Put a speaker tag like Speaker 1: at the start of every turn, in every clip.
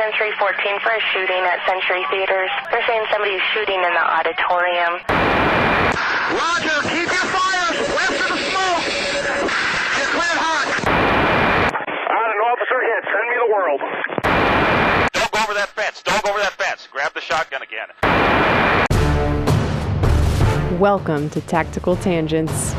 Speaker 1: in 314 for a shooting at Century Theaters. They're saying somebody's shooting in the auditorium.
Speaker 2: Roger, keep your fires west of the smoke. You're cleared hot. An officer hit. Send me the world.
Speaker 3: Don't go over that fence. Don't go over that fence. Grab the shotgun again.
Speaker 4: Welcome to Tactical Tangents.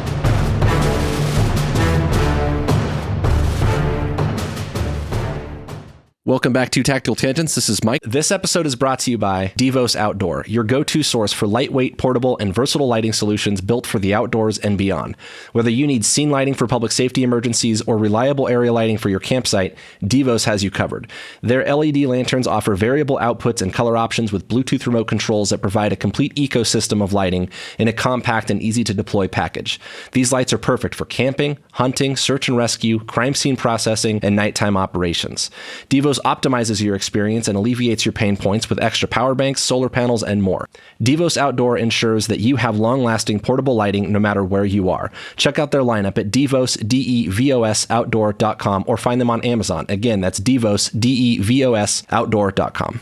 Speaker 5: Welcome back to Tactical Tangents. This is Mike. This episode is brought to you by Devos Outdoor, your go-to source for lightweight, portable, and versatile lighting solutions built for the outdoors and beyond. Whether you need scene lighting for public safety emergencies or reliable area lighting for your campsite, Devos has you covered. Their LED lanterns offer variable outputs and color options with Bluetooth remote controls that provide a complete ecosystem of lighting in a compact and easy-to-deploy package. These lights are perfect for camping, hunting, search and rescue, crime scene processing, and nighttime operations. Devos optimizes your experience and alleviates your pain points with extra power banks, solar panels, and more. Devos Outdoor ensures that you have long-lasting portable lighting no matter where you are. Check out their lineup at Devos, DEVOS Outdoor.com or find them on Amazon. Again, that's Devos, DEVOS Outdoor.com.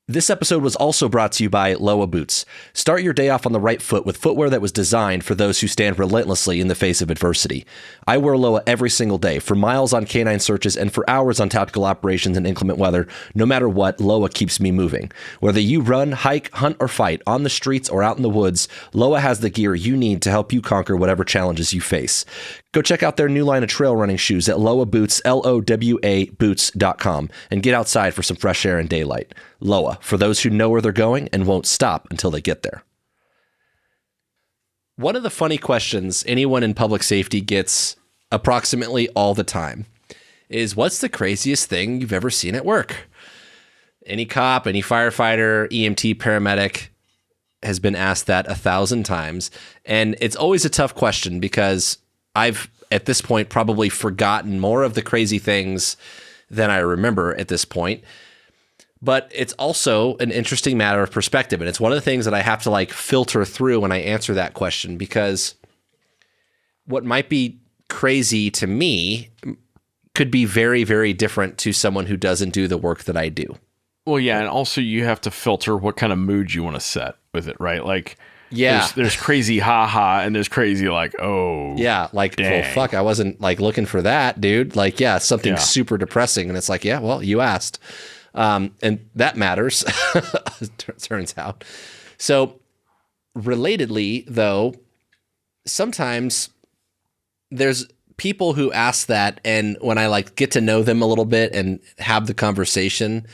Speaker 5: This episode was also brought to you by Loa Boots. Start your day off on the right foot with footwear that was designed for those who stand relentlessly in the face of adversity. I wear Loa every single day, for miles on canine searches and for hours on tactical operations in inclement weather. No matter what, Loa keeps me moving. Whether you run, hike, hunt, or fight, on the streets or out in the woods, Loa has the gear you need to help you conquer whatever challenges you face. Go check out their new line of trail running shoes at Loa Boots, L-O-W-A Boots.com, and get outside for some fresh air and daylight. Loa, for those who know where they're going and won't stop until they get there. One of the funny questions anyone in public safety gets approximately all the time is, what's the craziest thing you've ever seen at work? Any cop, any firefighter, EMT, paramedic has been asked that 1,000 times. And it's always a tough question because I've, at this point, probably forgotten more of the crazy things than I remember at this point. But it's also an interesting matter of perspective. And it's one of the things that I have to filter through when I answer that question, because what might be crazy to me could be very, very different to someone who doesn't do the work that I do.
Speaker 6: Well, yeah. And also you have to filter what kind of mood you want to set with it, right?
Speaker 5: Yeah,
Speaker 6: there's crazy haha and there's crazy oh
Speaker 5: yeah,
Speaker 6: dang.
Speaker 5: Well, fuck, I wasn't looking for that, dude. Something super depressing, and it's yeah, well, you asked, and that matters. Turns out. So, relatedly, though, sometimes there's people who ask that, and when I get to know them a little bit and have the conversation,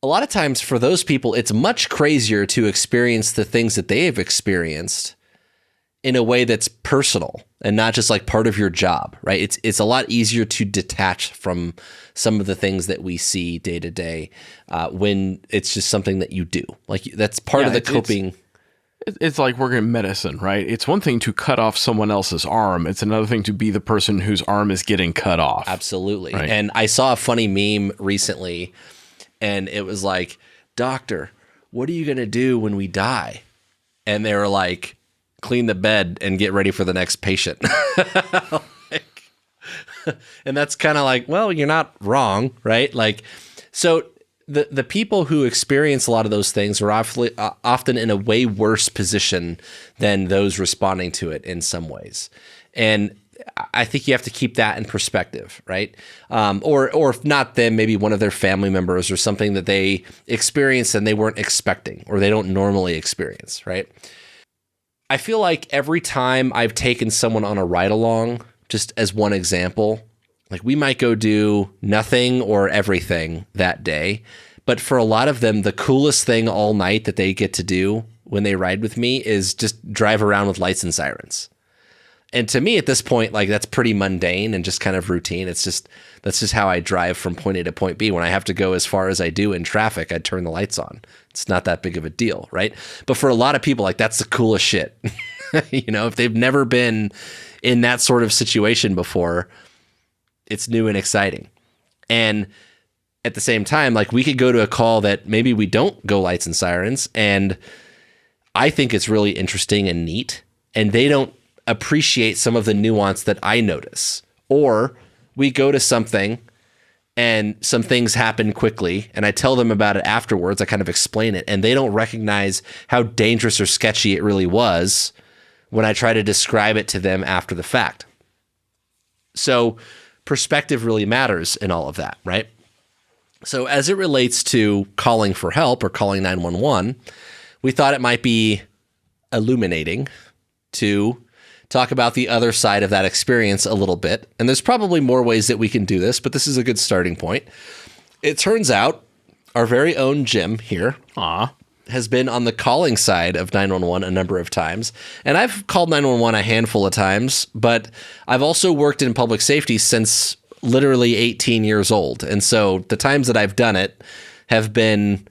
Speaker 5: a lot of times for those people, it's much crazier to experience the things that they have experienced in a way that's personal and not just part of your job, right? It's a lot easier to detach from some of the things that we see day to day when it's just something that you do. That's part of the coping.
Speaker 6: It's like working in medicine, right? It's one thing to cut off someone else's arm. It's another thing to be the person whose arm is getting cut off.
Speaker 5: Absolutely.
Speaker 6: Right?
Speaker 5: And I saw a funny meme recently, and it was doctor, what are you going to do when we die? And they were clean the bed and get ready for the next patient. And that's kind of well, you're not wrong, right? So the people who experience a lot of those things are often in a way worse position than those responding to it in some ways. And I think you have to keep that in perspective, right? Or if not them, maybe one of their family members or something that they experienced and they weren't expecting or they don't normally experience, right? I feel like every time I've taken someone on a ride along, just as one example, we might go do nothing or everything that day, but for a lot of them, the coolest thing all night that they get to do when they ride with me is just drive around with lights and sirens. And to me at this point, that's pretty mundane and just kind of routine. That's just how I drive from point A to point B. When I have to go as far as I do in traffic, I turn the lights on. It's not that big of a deal, right? But for a lot of people, that's the coolest shit. If they've never been in that sort of situation before, it's new and exciting. And at the same time, we could go to a call that maybe we don't go lights and sirens, and I think it's really interesting and neat, and they don't appreciate some of the nuance that I notice. Or we go to something and some things happen quickly, and I tell them about it afterwards, I kind of explain it, and they don't recognize how dangerous or sketchy it really was when I try to describe it to them after the fact. So perspective really matters in all of that, right? So as it relates to calling for help or calling 911, we thought it might be illuminating to talk about the other side of that experience a little bit. And there's probably more ways that we can do this, but this is a good starting point. It turns out our very own Jim here has been on the calling side of 911 a number of times. And I've called 911 a handful of times, but I've also worked in public safety since literally 18 years old. And so the times that I've done it have been,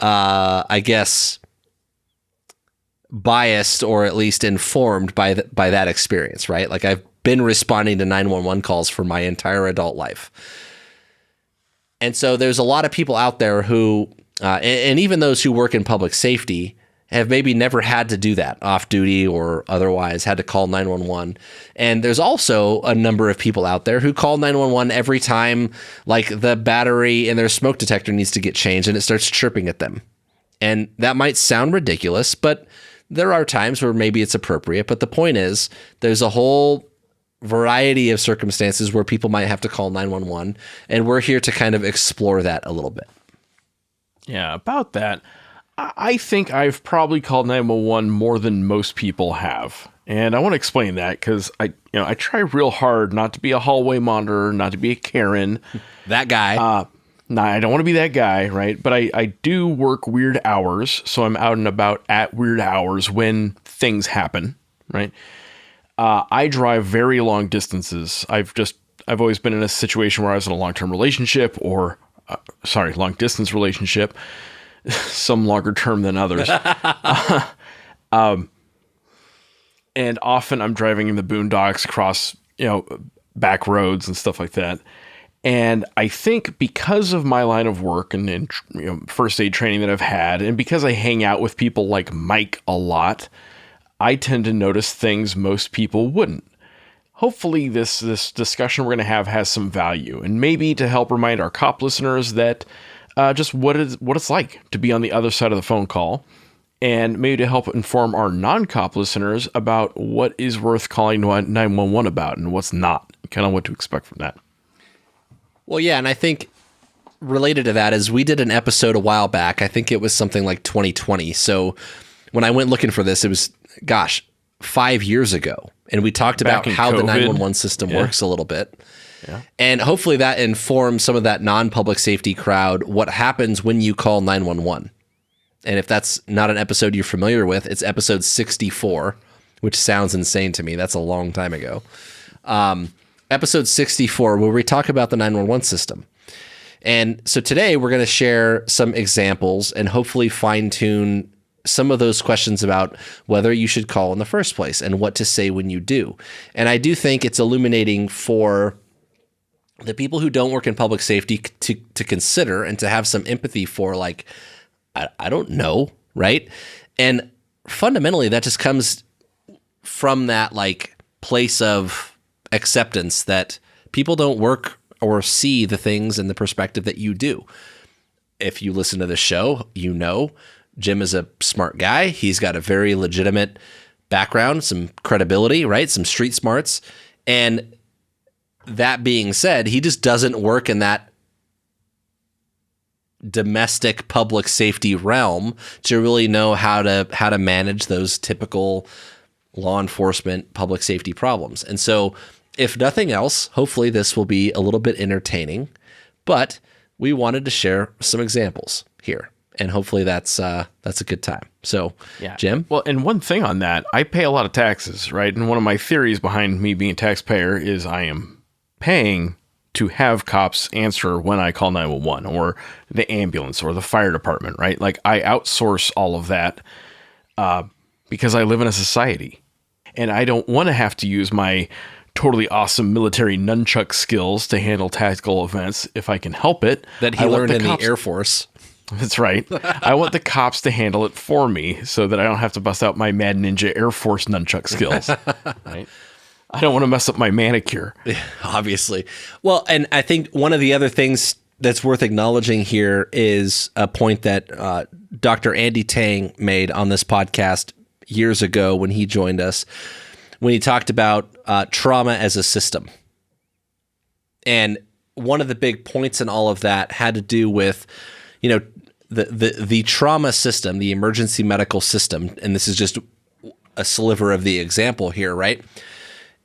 Speaker 5: I guess, biased or at least informed by that experience, right? Like I've been responding to 911 calls for my entire adult life. And so there's a lot of people out there who, and even those who work in public safety, have maybe never had to do that off duty or otherwise, had to call 911. And there's also a number of people out there who call 911 every time like the battery in their smoke detector needs to get changed and it starts chirping at them. And that might sound ridiculous, but there are times where maybe it's appropriate. But the point is, there's a whole variety of circumstances where people might have to call 911, and we're here to kind of explore that a little bit.
Speaker 6: Yeah, about that, I think I've probably called 911 more than most people have. And I want to explain that because I try real hard not to be a hallway monitor, not to be a Karen.
Speaker 5: That guy.
Speaker 6: No, I don't want to be that guy, right? But I do work weird hours, so I'm out and about at weird hours when things happen, right? I drive very long distances. I've always been in a situation where I was in a long-term relationship long-distance relationship, some longer term than others. And often I'm driving in the boondocks across, back roads and stuff like that. And I think because of my line of work and first aid training that I've had, and because I hang out with people like Mike a lot, I tend to notice things most people wouldn't. Hopefully this discussion we're going to have has some value, and maybe to help remind our cop listeners that just what it's like to be on the other side of the phone call, and maybe to help inform our non-cop listeners about what is worth calling 911 about and what's not, kind of what to expect from that.
Speaker 5: Well, yeah, and I think related to that is we did an episode a while back. I think it was something like 2020. So when I went looking for this, it was, 5 years ago. And we talked about how
Speaker 6: COVID.
Speaker 5: The 911 system works a little bit.
Speaker 6: Yeah.
Speaker 5: And hopefully that informs some of that non-public safety crowd what happens when you call 911. And if that's not an episode you're familiar with, it's episode 64, which sounds insane to me. That's a long time ago. Episode 64, where we talk about the 911 system. And so today we're going to share some examples and hopefully fine-tune some of those questions about whether you should call in the first place and what to say when you do. And I do think it's illuminating for the people who don't work in public safety to consider and to have some empathy for, like, I don't know, right? And fundamentally, that just comes from that, like, place of acceptance that people don't work or see the things in the perspective that you do. If you listen to the show, Jim is a smart guy. He's got a very legitimate background, some credibility, right? Some street smarts. And that being said, he just doesn't work in that domestic public safety realm to really know how to manage those typical law enforcement public safety problems. And so if nothing else, hopefully this will be a little bit entertaining, but we wanted to share some examples here. And hopefully that's a good time. So, yeah. Jim?
Speaker 6: Well, and one thing on that, I pay a lot of taxes, right? And one of my theories behind me being a taxpayer is I am paying to have cops answer when I call 911 or the ambulance or the fire department, right? Like, I outsource all of that because I live in a society. And I don't want to have to use my totally awesome military nunchuck skills to handle tactical events if I can help it.
Speaker 5: That he learned in the Air Force.
Speaker 6: That's right. I want the cops to handle it for me so that I don't have to bust out my Mad Ninja Air Force nunchuck skills. Right? I don't want to mess up my manicure.
Speaker 5: Obviously. Well, and I think one of the other things that's worth acknowledging here is a point that Dr. Andy Tang made on this podcast years ago when he joined us, when he talked about trauma as a system. And one of the big points in all of that had to do with, the trauma system, the emergency medical system, and this is just a sliver of the example here, right?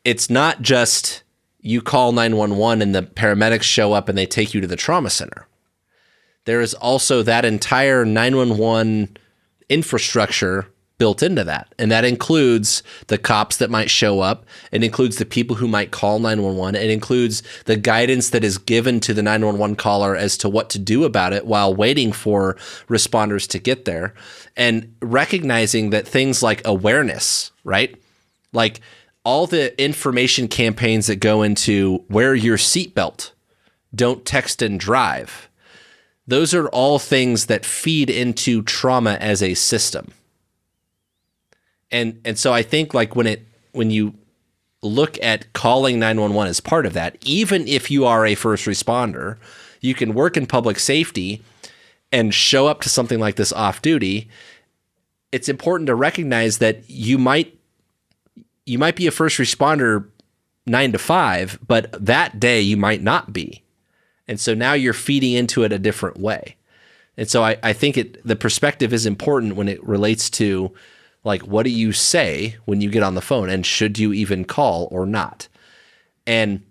Speaker 5: It's not just you call 911 and the paramedics show up and they take you to the trauma center. There is also that entire 911 infrastructure built into that. And that includes the cops that might show up. It includes the people who might call 911. It includes the guidance that is given to the 911 caller as to what to do about it while waiting for responders to get there. And recognizing that things like awareness, right? Like all the information campaigns that go into wear your seatbelt, don't text and drive. Those are all things that feed into trauma as a system. And so I think like when you look at calling 911 as part of that, even if you are a first responder, you can work in public safety and show up to something like this off duty. It's important to recognize that you might be a first responder 9 to 5, but that day you might not be. And so now you're feeding into it a different way. And so I think the perspective is important when it relates to like, what do you say when you get on the phone, and should you even call or not? And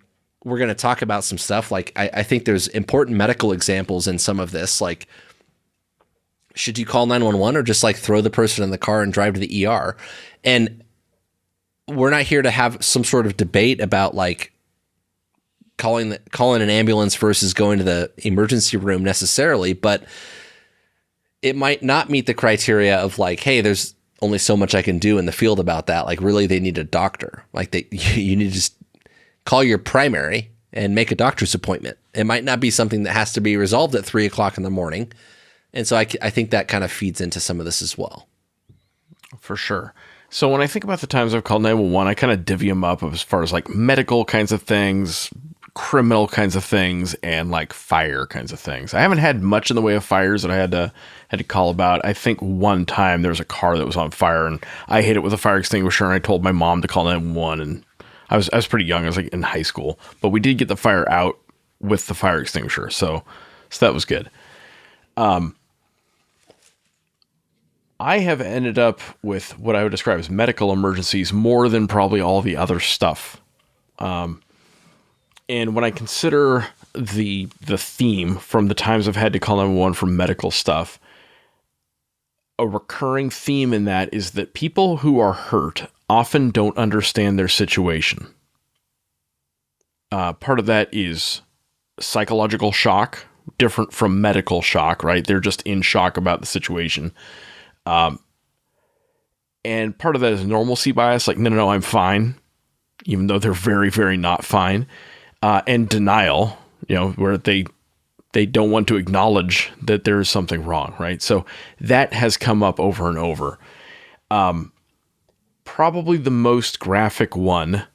Speaker 5: we're going to talk about some stuff. Like, I think there's important medical examples in some of this. Like, should you call 911 or just like throw the person in the car and drive to the ER? And we're not here to have some sort of debate about like calling an ambulance versus going to the emergency room necessarily, but it might not meet the criteria of like, hey, there's only so much I can do in the field about that. Like, really, they need a doctor. Like, you need to just call your primary and make a doctor's appointment. It might not be something that has to be resolved at 3:00 in the morning. And so I think that kind of feeds into some of this as well.
Speaker 6: For sure. So when I think about the times I've called 911, I kind of divvy them up as far as like medical kinds of things, criminal kinds of things, and like fire kinds of things. I haven't had much in the way of fires that I had to call about. I think one time there was a car that was on fire and I hit it with a fire extinguisher, and I told my mom to call 911, and I was pretty young. I was like in high school, but we did get the fire out with the fire extinguisher. So that was good. I have ended up with what I would describe as medical emergencies more than probably all the other stuff. And when I consider the theme from the times I've had to call 911 for medical stuff, a recurring theme in that is that people who are hurt often don't understand their situation. Part of that is psychological shock, different from medical shock, right? They're just in shock about the situation. And part of that is normalcy bias, like, no, I'm fine, even though they're very, very not fine. And denial, where they don't want to acknowledge that there is something wrong, right? So that has come up over and over. Probably the most graphic one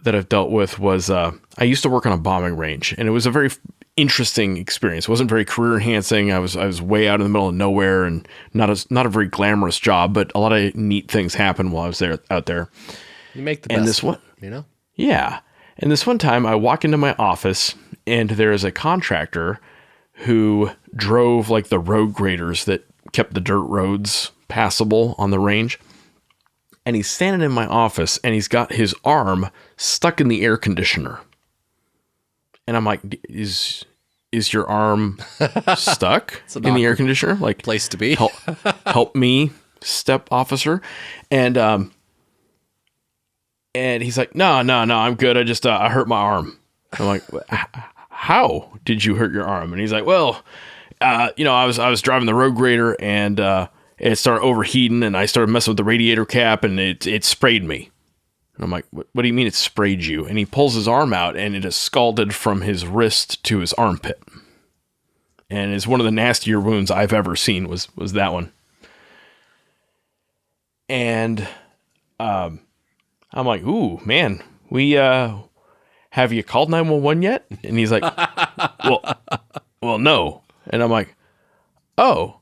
Speaker 6: that I've dealt with was, I used to work on a bombing range, and it was a very interesting experience. It wasn't very career enhancing. I was way out in the middle of nowhere, and not a very glamorous job, but a lot of neat things happened while I was out there.
Speaker 5: You make the best.
Speaker 6: And this one,
Speaker 5: Yeah.
Speaker 6: And this one time I walk into my office and there is a contractor who drove like the road graders that kept the dirt roads passable on the range. And he's standing in my office and he's got his arm stuck in the air conditioner. And I'm like, is your arm stuck in the air conditioner? Like,
Speaker 5: place to be.
Speaker 6: help me, step officer. And he's like, no, I'm good. I just, I hurt my arm. I'm like, how did you hurt your arm? And he's like, well, I was driving the road grader and, it started overheating and I started messing with the radiator cap and it sprayed me. And I'm like, what do you mean it sprayed you? And he pulls his arm out and it is scalded from his wrist to his armpit. And it's one of the nastier wounds I've ever seen was that one. And, I'm like, ooh, man, have you called 911 yet? And he's like, well, no. And I'm like, oh,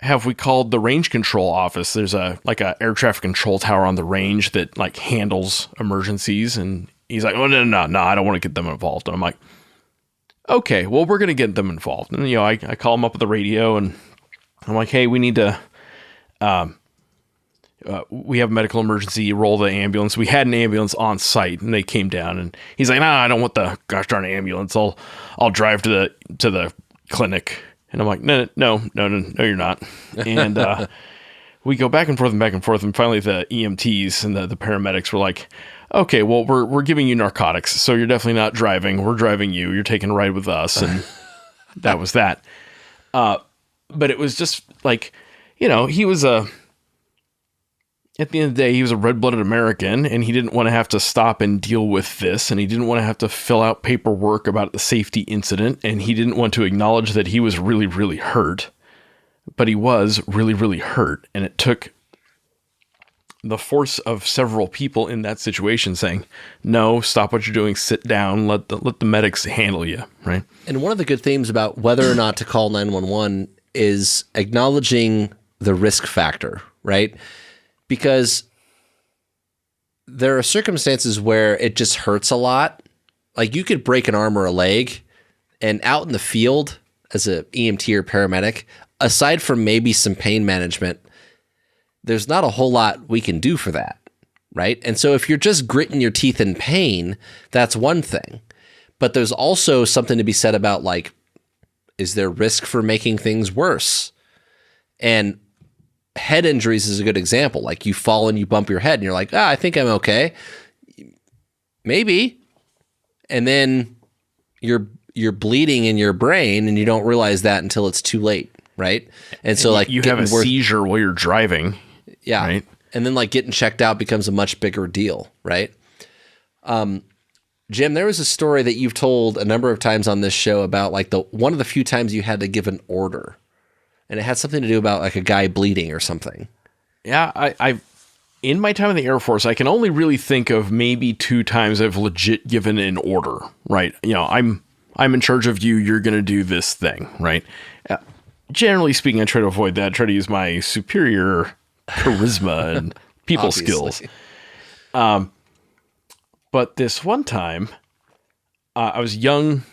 Speaker 6: have we called the range control office? There's a air traffic control tower on the range that like handles emergencies. And he's like, oh, no, I don't want to get them involved. And I'm like, okay, well, we're going to get them involved. And, I call them up at the radio and I'm like, hey, we need to, we have a medical emergency, roll the ambulance. We had an ambulance on site and they came down and he's like, nah, I don't want the gosh darn ambulance. I'll drive to the clinic. And I'm like, no, you're not. And, we go back and forth. And finally the EMTs and the paramedics were like, okay, well, we're giving you narcotics. So you're definitely not driving. We're driving you. You're taking a ride with us. And that was that. But it was just like, he was at the end of the day, he was a red-blooded American, and he didn't want to have to stop and deal with this, and he didn't want to have to fill out paperwork about the safety incident, and he didn't want to acknowledge that he was really, really hurt. But he was really, really hurt, and it took the force of several people in that situation saying, no, stop what you're doing, sit down, let the medics handle you, right?
Speaker 5: And one of the good things about whether or not to call 911 is acknowledging the risk factor, right? Because there are circumstances where it just hurts a lot. Like you could break an arm or a leg, and out in the field as a EMT or paramedic, aside from maybe some pain management, there's not a whole lot we can do for that, right? And so if you're just gritting your teeth in pain, that's one thing. But there's also something to be said about like, is there risk for making things worse? And head injuries is a good example. Like you fall and you bump your head and you're like, I think I'm okay. Maybe. And then you're bleeding in your brain and you don't realize that until it's too late, right? And so like
Speaker 6: you have a seizure while you're driving.
Speaker 5: Yeah.
Speaker 6: Right?
Speaker 5: And then like getting checked out becomes a much bigger deal, right? Jim, there was a story that you've told a number of times on this show about like one of the few times you had to give an order. And it had something to do about like a guy bleeding or something.
Speaker 6: Yeah, I in my time in the Air Force, I can only really think of maybe 2 times I've legit given an order, right? I'm in charge of you. You're going to do this thing, right? Generally speaking, I try to avoid that. I try to use my superior charisma and people skills. But this one time, I was a youngin'.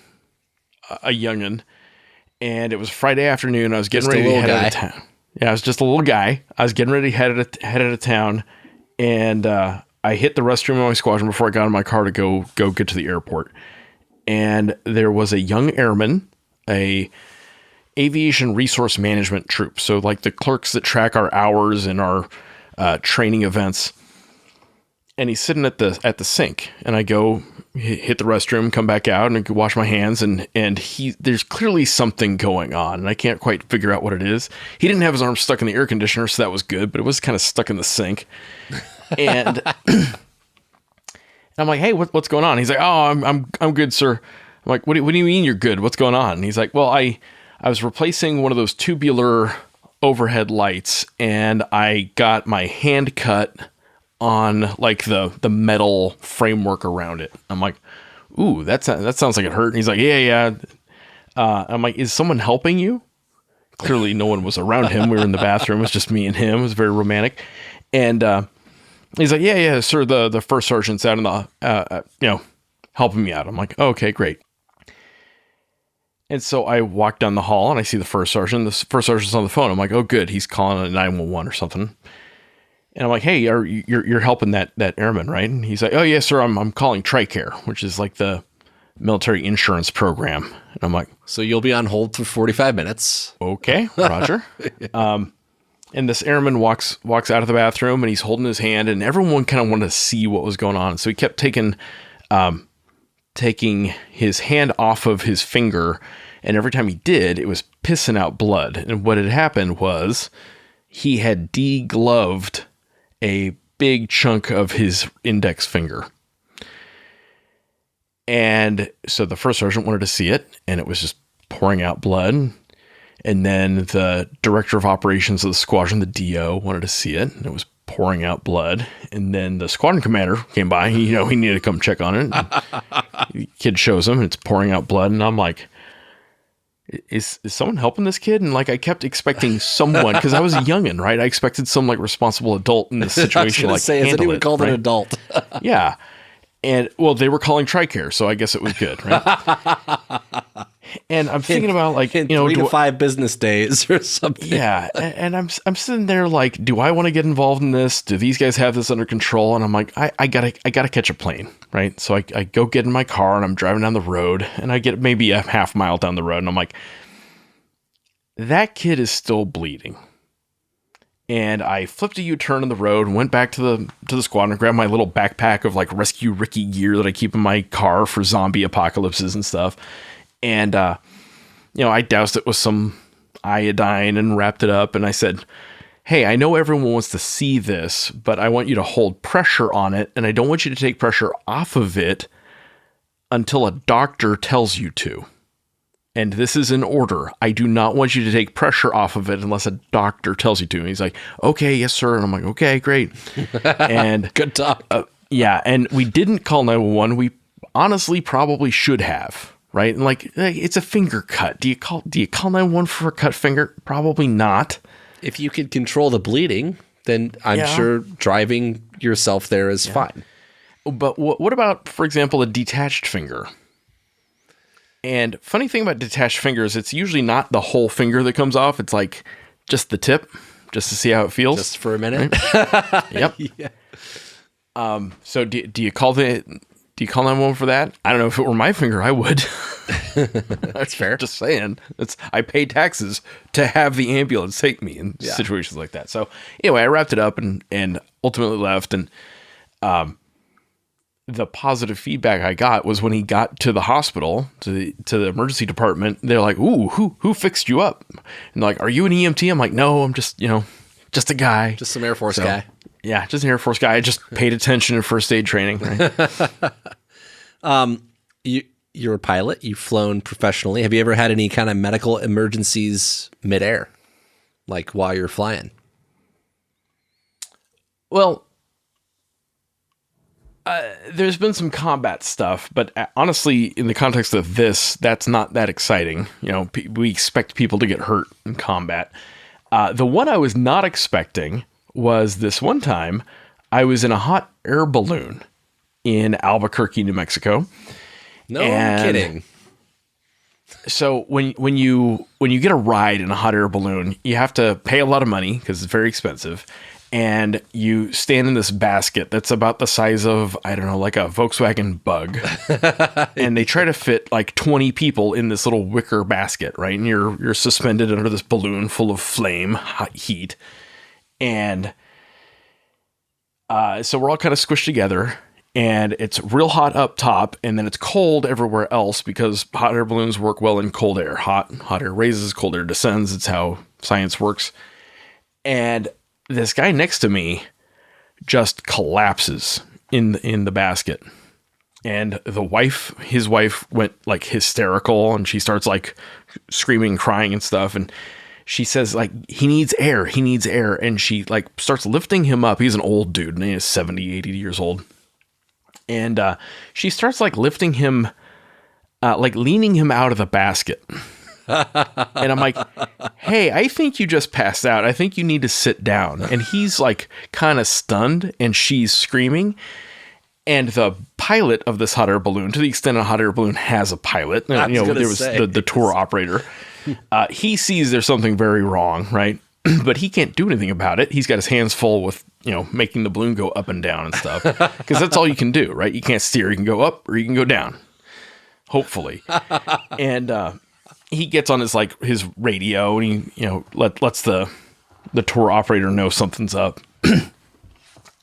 Speaker 6: And it was Friday afternoon. I was getting ready to head out of town. Yeah, I was just a little guy. I was getting ready to head out of town. And I hit the restroom in my squadron before I got in my car to go get to the airport. And there was a young airman, a aviation resource management troop. So like the clerks that track our hours and our training events. And he's sitting at the sink. And I go hit the restroom, come back out, and wash my hands. And there's clearly something going on, and I can't quite figure out what it is. He didn't have his arm stuck in the air conditioner, so that was good. But it was kind of stuck in the sink. And I'm like, hey, what's going on? He's like, oh, I'm good, sir. I'm like, what do you mean you're good? What's going on? And he's like, well, I was replacing one of those tubular overhead lights, and I got my hand cut on like the metal framework around it. I'm like, ooh, that sounds like it hurt. And he's like, yeah. I'm like, is someone helping you? Clearly no one was around him. We were in the bathroom. It was just me and him. It was very romantic. And he's like, yeah, sir. The first sergeant's out in the, helping me out. I'm like, oh, okay, great. And so I walk down the hall and I see the first sergeant. The first sergeant's on the phone. I'm like, oh, good. He's calling a 911 or something. And I'm like, hey, you're helping that airman, right? And he's like, oh, yes, sir. I'm calling TRICARE, which is like the military insurance program. And I'm like,
Speaker 5: so you'll be on hold for 45 minutes.
Speaker 6: Okay, Roger. And this airman walks out of the bathroom and he's holding his hand, and everyone kind of wanted to see what was going on. So he kept taking his hand off of his finger, and every time he did, it was pissing out blood. And what had happened was he had degloved a big chunk of his index finger. And so the first sergeant wanted to see it, and it was just pouring out blood. And then the director of operations of the squadron, the DO, wanted to see it, and it was pouring out blood. And then the squadron commander came by. He needed to come check on it. The kid shows him, and it's pouring out blood. And I'm like, is someone helping this kid? And like, I kept expecting someone, because I was a youngin', right? I expected some like responsible adult in this situation.
Speaker 5: Has anyone called an adult?
Speaker 6: Yeah. And well, they were calling TRICARE, so I guess it was good, right? And I'm thinking about like,
Speaker 5: 3 to 5 business days or something.
Speaker 6: Yeah. And I'm sitting there like, do I want to get involved in this? Do these guys have this under control? And I'm like, I gotta catch a plane, right? So I go get in my car and I'm driving down the road, and I get maybe a half mile down the road, and I'm like, that kid is still bleeding. And I flipped a U-turn in the road and went back to the squadron, grabbed my little backpack of like Rescue Ricky gear that I keep in my car for zombie apocalypses and stuff. And, I doused it with some iodine and wrapped it up. And I said, hey, I know everyone wants to see this, but I want you to hold pressure on it. And I don't want you to take pressure off of it until a doctor tells you to. And this is in order. I do not want you to take pressure off of it unless a doctor tells you to. And he's like, okay, yes, sir. And I'm like, okay, great. And
Speaker 5: good talk.
Speaker 6: Yeah. And we didn't call 911. We honestly probably should have, right? And like, it's a finger cut. Do you call 911 for a cut finger? Probably not.
Speaker 5: If you could control the bleeding, then I'm sure driving yourself there is fine.
Speaker 6: But what about, for example, a detached finger? And funny thing about detached fingers, it's usually not the whole finger that comes off. It's like just the tip, just to see how it feels.
Speaker 5: Just for a minute.
Speaker 6: Right? Yep. Yeah. So do you call 911 for that? I don't know. If it were my finger, I would.
Speaker 5: That's fair.
Speaker 6: Just saying. I pay taxes to have the ambulance take me in situations like that. So anyway, I wrapped it up and ultimately left. And the positive feedback I got was when he got to the hospital, to the emergency department, they're like, ooh, who fixed you up? And they're like, are you an EMT? I'm like, no, I'm just a guy.
Speaker 5: Just some Air Force guy.
Speaker 6: Yeah, just an Air Force guy. I just paid attention in first aid training. Right?
Speaker 5: You're a pilot. You've flown professionally. Have you ever had any kind of medical emergencies midair, like while you're flying?
Speaker 6: Well, there's been some combat stuff, but honestly, in the context of this, that's not that exciting. We expect people to get hurt in combat. The one I was not expecting was this one time I was in a hot air balloon in Albuquerque, New Mexico.
Speaker 5: No kidding.
Speaker 6: So when you get a ride in a hot air balloon, you have to pay a lot of money because it's very expensive. And you stand in this basket that's about the size of, I don't know, like a Volkswagen Bug. And they try to fit like 20 people in this little wicker basket, right? And you're suspended under this balloon full of flame, hot heat. And so we're all kind of squished together. And it's real hot up top, and then it's cold everywhere else because hot air balloons work well in cold air. Hot air raises, cold air descends. It's how science works. And this guy next to me just collapses in the basket. And his wife went like hysterical, and she starts like screaming, crying and stuff. And she says like, he needs air. And she like starts lifting him up. He's an old dude, and he's 70, 80 years old. And she starts like lifting him, like leaning him out of the basket. And I'm like, hey, I think you just passed out. I think you need to sit down. And he's like kind of stunned, and she's screaming. And the pilot of this hot air balloon, to the extent a hot air balloon has a pilot, there was the tour operator. He sees there's something very wrong, right? But he can't do anything about it. He's got his hands full with, making the balloon go up and down and stuff. Because that's all you can do, right? You can't steer. You can go up or you can go down. Hopefully. And he gets on his radio, and he lets the tour operator know something's up.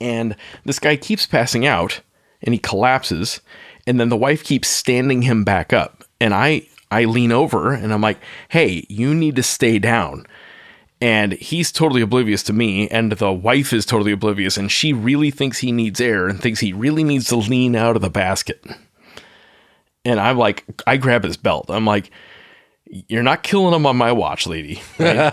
Speaker 6: And this guy keeps passing out, and he collapses, and then the wife keeps standing him back up. And I lean over, and I'm like, hey, you need to stay down. And he's totally oblivious to me, and the wife is totally oblivious, and she really thinks he needs air and thinks he really needs to lean out of the basket. And I'm like, I grab his belt. I'm like, you're not killing him on my watch, lady. Right?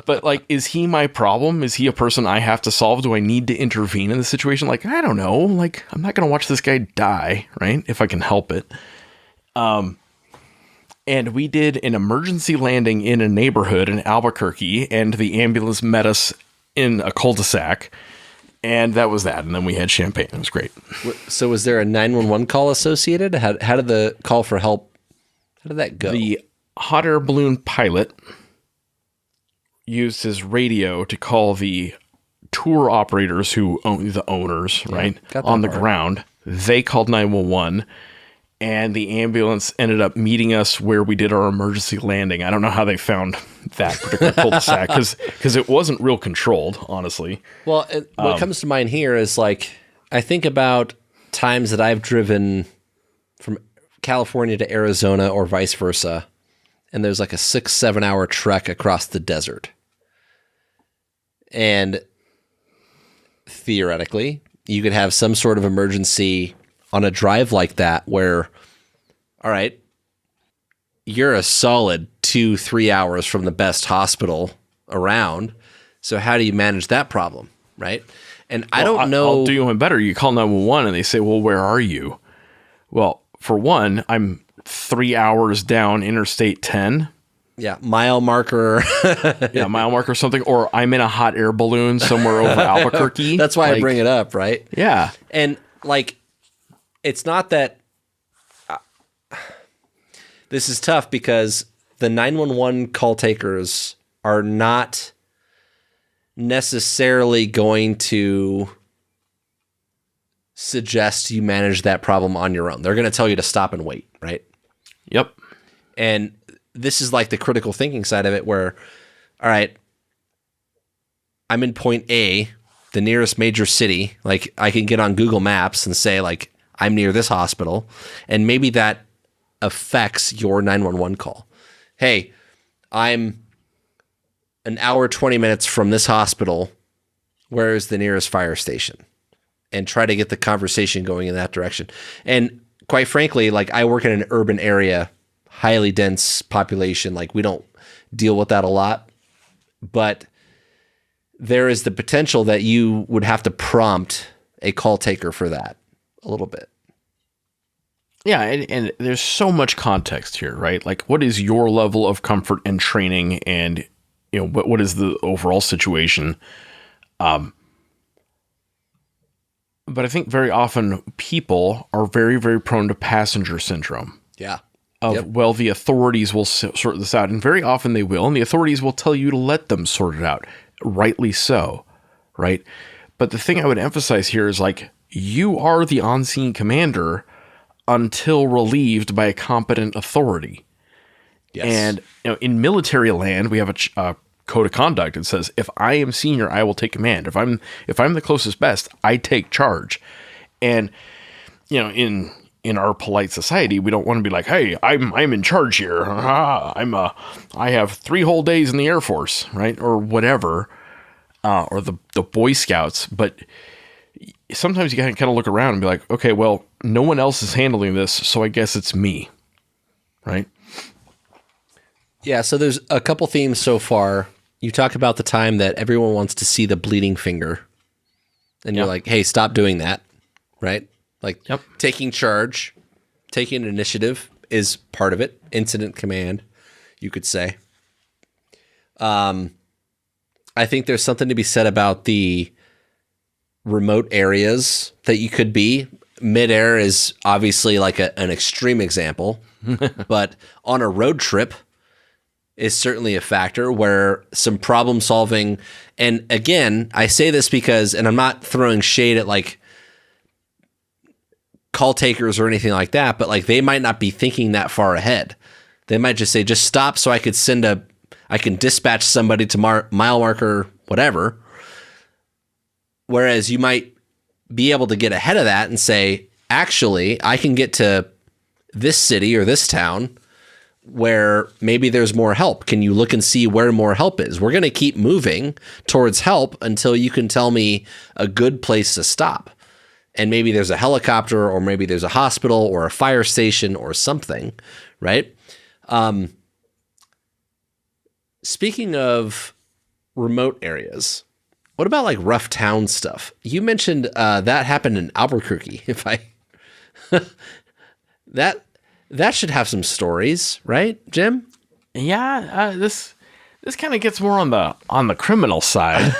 Speaker 6: But like, is he my problem? Is he a person I have to solve? Do I need to intervene in the situation? Like, I don't know. Like, I'm not going to watch this guy die, right? If I can help it. And we did an emergency landing in a neighborhood in Albuquerque, and the ambulance met us in a cul-de-sac. And that was that. And then we had champagne. It was great.
Speaker 5: So was there a 911 call associated? How did the call for help, how did that go?
Speaker 6: The hot air balloon pilot used his radio to call the tour operators who own the owners, right, on the ground. They called 911, and the ambulance ended up meeting us where we did our emergency landing. I don't know how they found that particular cul-de-sac because it wasn't real controlled, honestly.
Speaker 5: Well, what comes to mind here is like, I think about times that I've driven from California to Arizona or vice versa, and there's like a 6-7 hour trek across the desert. And theoretically, you could have some sort of emergency on a drive like that where, all right, you're a solid 2-3 hours from the best hospital around. So how do you manage that problem, right? And I don't know.
Speaker 6: I'll do you one better. You call 911 and they say, well, where are you? Well, for one, I'm 3 hours down Interstate 10.
Speaker 5: Yeah, mile marker.
Speaker 6: Yeah, mile marker or something. Or I'm in a hot air balloon somewhere over Albuquerque.
Speaker 5: That's why I bring it up, right?
Speaker 6: Yeah.
Speaker 5: And like, it's not that this is tough because the 911 call takers are not necessarily going to suggest you manage that problem on your own. They're going to tell you to stop and wait, right?
Speaker 6: Yep.
Speaker 5: And this is like the critical thinking side of it where, all right, I'm in point A, the nearest major city. Like I can get on Google Maps and say like, I'm near this hospital. And maybe that affects your 911 call. Hey, I'm an hour, 20 minutes from this hospital. Where is the nearest fire station? And try to get the conversation going in that direction. And quite frankly, like I work in an urban area, highly dense population. Like we don't deal with that a lot, but there is the potential that you would have to prompt a call taker for that a little bit.
Speaker 6: Yeah, and there's so much context here, right? Like, what is your level of comfort and training, and you know, what is the overall situation? But I think very often people are very, very prone to passenger syndrome.
Speaker 5: Yeah.
Speaker 6: Well, the authorities will sort this out, and very often they will, and the authorities will tell you to let them sort it out, rightly so, right? But the thing I would emphasize here is like, you are the on-scene commander until relieved by a competent authority.
Speaker 5: Yes.
Speaker 6: And you know, in military land, we have a code of conduct. It says, if I am senior, I will take command. If I'm the closest best, I take charge. And you know, in our polite society, we don't want to be like, hey, I'm in charge here. I have 3 whole days in the Air Force, right? Or whatever, or the Boy Scouts. But sometimes you can kind of look around and be like, okay, well, no one else is handling this, so I guess it's me, right?
Speaker 5: Yeah, so there's a couple themes so far. You talk about the time that everyone wants to see the bleeding finger. And you're like, hey, stop doing that, right? Like taking charge, taking initiative is part of it. Incident command, you could say. I think there's something to be said about the remote areas that you could be. Midair is obviously like an extreme example, but on a road trip is certainly a factor where some problem solving. And again, I say this because, and I'm not throwing shade at like call takers or anything like that, but like they might not be thinking that far ahead. They might just say, just stop so I can dispatch somebody to mile marker, whatever. Whereas you might be able to get ahead of that and say, actually, I can get to this city or this town where maybe there's more help. Can you look and see where more help is? We're going to keep moving towards help until you can tell me a good place to stop. And maybe there's a helicopter, or maybe there's a hospital or a fire station or something, right? Speaking of remote areas, what about like rough town stuff? You mentioned that happened in Albuquerque. That should have some stories, right, Jim?
Speaker 6: Yeah, this kind of gets more on the criminal side.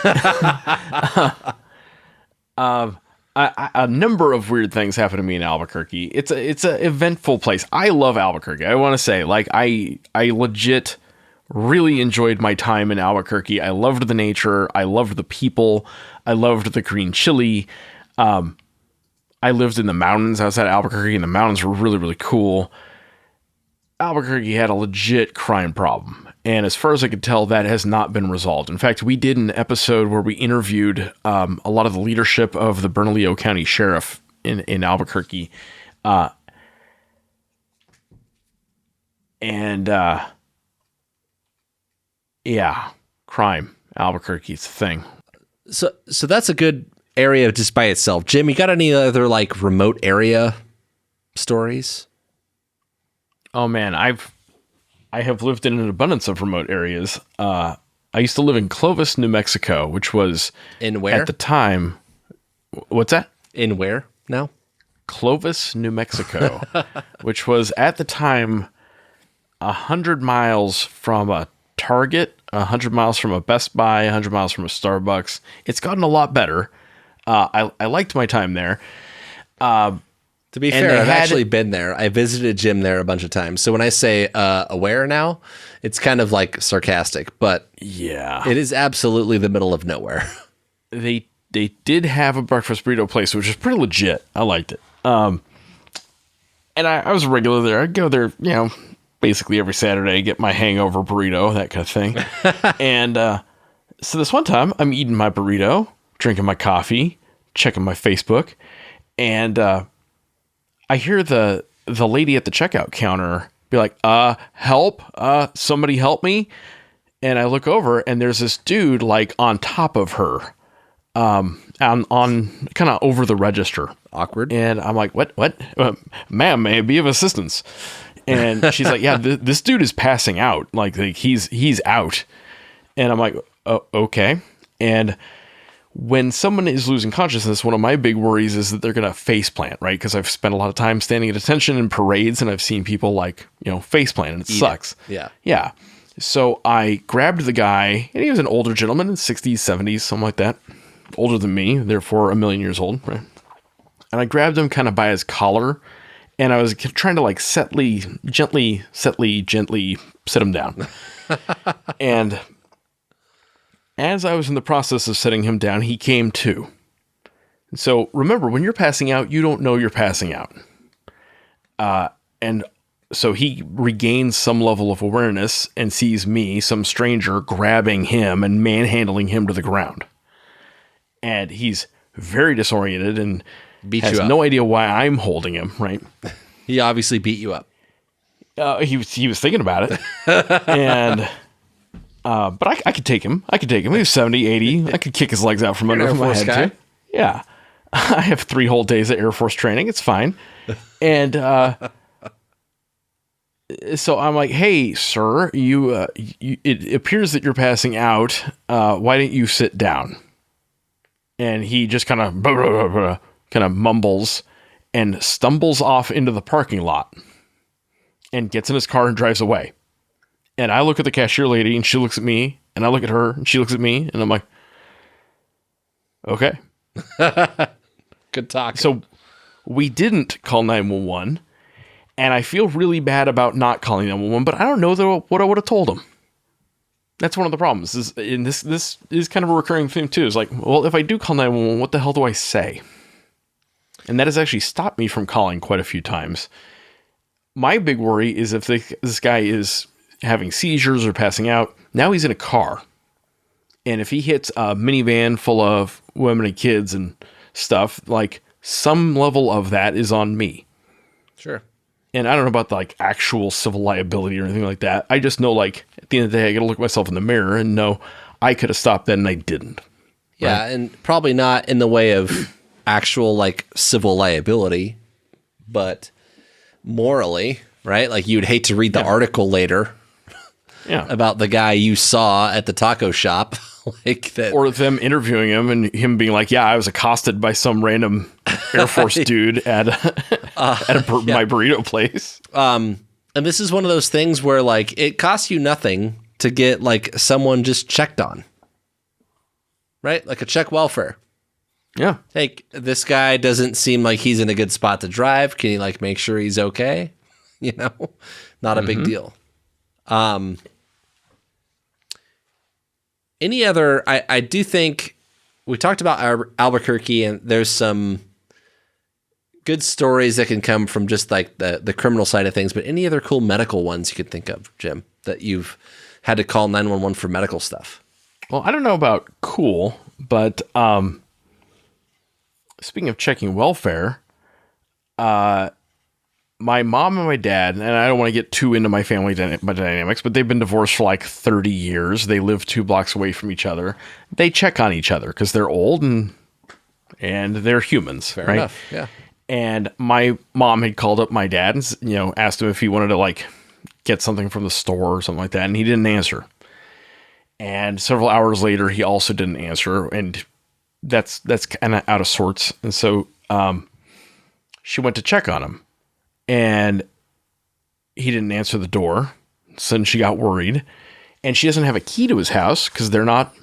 Speaker 6: A number of weird things happen to me in Albuquerque. It's a eventful place. I love Albuquerque. I want to say, like, I legit really enjoyed my time in Albuquerque. I loved the nature. I loved the people. I loved the green chili. I lived in the mountains outside Albuquerque, and the mountains were really, really cool. Albuquerque had a legit crime problem. And as far as I could tell, that has not been resolved. In fact, we did an episode where we interviewed a lot of the leadership of the Bernalillo County Sheriff in Albuquerque. Yeah, crime. Albuquerque's a thing.
Speaker 5: So that's a good area just by itself. Jim, you got any other like remote area stories?
Speaker 6: Oh man, I have lived in an abundance of remote areas. I used to live in Clovis, New Mexico, which was
Speaker 5: in where
Speaker 6: at the time. What's that?
Speaker 5: In where now?
Speaker 6: Clovis, New Mexico, which was at the time 100 miles from a Target, 100 miles from a Best Buy, 100 miles from a Starbucks. It's gotten a lot better. I liked my time there.
Speaker 5: To be fair, I've actually been there. I visited Jim there a bunch of times. So when I say aware now, it's kind of like sarcastic, but
Speaker 6: yeah,
Speaker 5: it is absolutely the middle of nowhere.
Speaker 6: They did have a breakfast burrito place, which is pretty legit. I liked it. And I was a regular there. I'd go there, basically every Saturday, get my hangover burrito, that kind of thing. And so this one time, I'm eating my burrito, drinking my coffee, checking my Facebook, and I hear the lady at the checkout counter be like, help, somebody help me. And I look over and there's this dude like on top of her, on kind of over the register.
Speaker 5: Awkward.
Speaker 6: And I'm like, what, ma'am, may I be of assistance? And she's like, yeah, this dude is passing out. Like he's out. And I'm like, oh, okay. And when someone is losing consciousness, one of my big worries is that they're going to face plant, right? Because I've spent a lot of time standing at attention in parades and I've seen people like, face plant and it sucks.
Speaker 5: Yeah.
Speaker 6: Yeah. So I grabbed the guy and he was an older gentleman in 60s, 70s, something like that. Older than me, therefore a million years old, right? And I grabbed him kind of by his collar and I was trying to like gently set him down. And as I was in the process of setting him down, he came to. So remember, when you're passing out, you don't know you're passing out. And so he regains some level of awareness and sees me, some stranger, grabbing him and manhandling him to the ground. And he's very disoriented and has no idea why I'm holding him, right?
Speaker 5: He obviously beat you up.
Speaker 6: He was thinking about it. And... but I could take him. He was 70, 80. I could kick his legs out from under him. Yeah. I have 3 whole days of Air Force training. It's fine. And so I'm like, hey, sir, it appears that you're passing out. Why don't you sit down? And he just kind of mumbles and stumbles off into the parking lot and gets in his car and drives away. And I look at the cashier lady and she looks at me and I look at her and she looks at me and I'm like, okay.
Speaker 5: Good talk.
Speaker 6: So we didn't call 911 and I feel really bad about not calling 911, but I don't know what I would have told him. That's one of the problems. This is kind of a recurring theme too. It's like, well, if I do call 911, what the hell do I say? And that has actually stopped me from calling quite a few times. My big worry is if this guy is having seizures or passing out. Now he's in a car. And if he hits a minivan full of women and kids and stuff, like some level of that is on me.
Speaker 5: Sure.
Speaker 6: And I don't know about like actual civil liability or anything like that. I just know like at the end of the day, I got to look myself in the mirror and know I could have stopped that and I didn't.
Speaker 5: Yeah. Right? And probably not in the way of actual like civil liability, but morally, right? Like you'd hate to read the article later about the guy you saw at the taco shop. Like that,
Speaker 6: or them interviewing him and him being like, yeah, I was accosted by some random Air Force dude at my burrito place.
Speaker 5: And this is one of those things where like it costs you nothing to get like someone just checked on, right? Like a check welfare.
Speaker 6: Yeah.
Speaker 5: Hey, this guy doesn't seem like he's in a good spot to drive. Can you like make sure he's okay? You know, not a big deal. Any other, I do think we talked about Albuquerque, and there's some good stories that can come from just like the criminal side of things, but any other cool medical ones you could think of, Jim, that you've had to call 911 for medical stuff?
Speaker 6: Well, I don't know about cool, but speaking of checking welfare, my mom and my dad, and I don't want to get too into my family dynamics, but they've been divorced for like 30 years. They live 2 blocks away from each other. They check on each other because they're old and they're humans.
Speaker 5: Fair
Speaker 6: right?
Speaker 5: enough. Yeah.
Speaker 6: And my mom had called up my dad and, asked him if he wanted to like get something from the store or something like that. And he didn't answer. And several hours later, he also didn't answer. And that's kind of out of sorts. And so, she went to check on him. And he didn't answer the door. So then she got worried. And she doesn't have a key to his house because they're not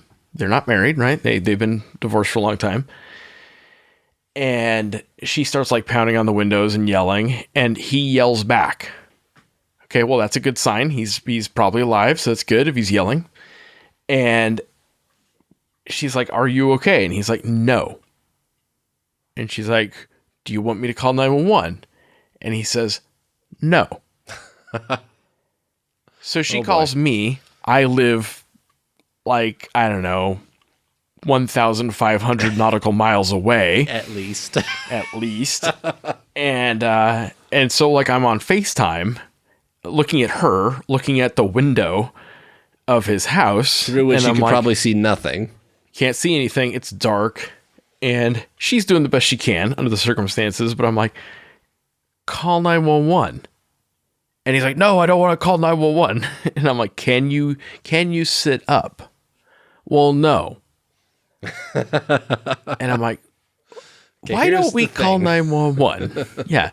Speaker 6: married, right? They've been divorced for a long time. And she starts like pounding on the windows and yelling. And he yells back. Okay, well, that's a good sign. He's probably alive, so that's good if he's yelling. And she's like, "Are you okay?" And he's like, "No." And she's like, "Do you want me to call 911? And he says, "No." So she calls me. I live like, I don't know, 1,500 nautical miles away.
Speaker 5: At least.
Speaker 6: And so like I'm on FaceTime looking at her, looking at the window of his house.
Speaker 5: Through which you can
Speaker 6: like,
Speaker 5: probably see nothing.
Speaker 6: Can't see anything. It's dark. And she's doing the best she can under the circumstances. But I'm like, call 911. And he's like, "No, I don't want to call 911. And I'm like, can you sit up? Well, no. And I'm like, why don't we call 911? Yeah.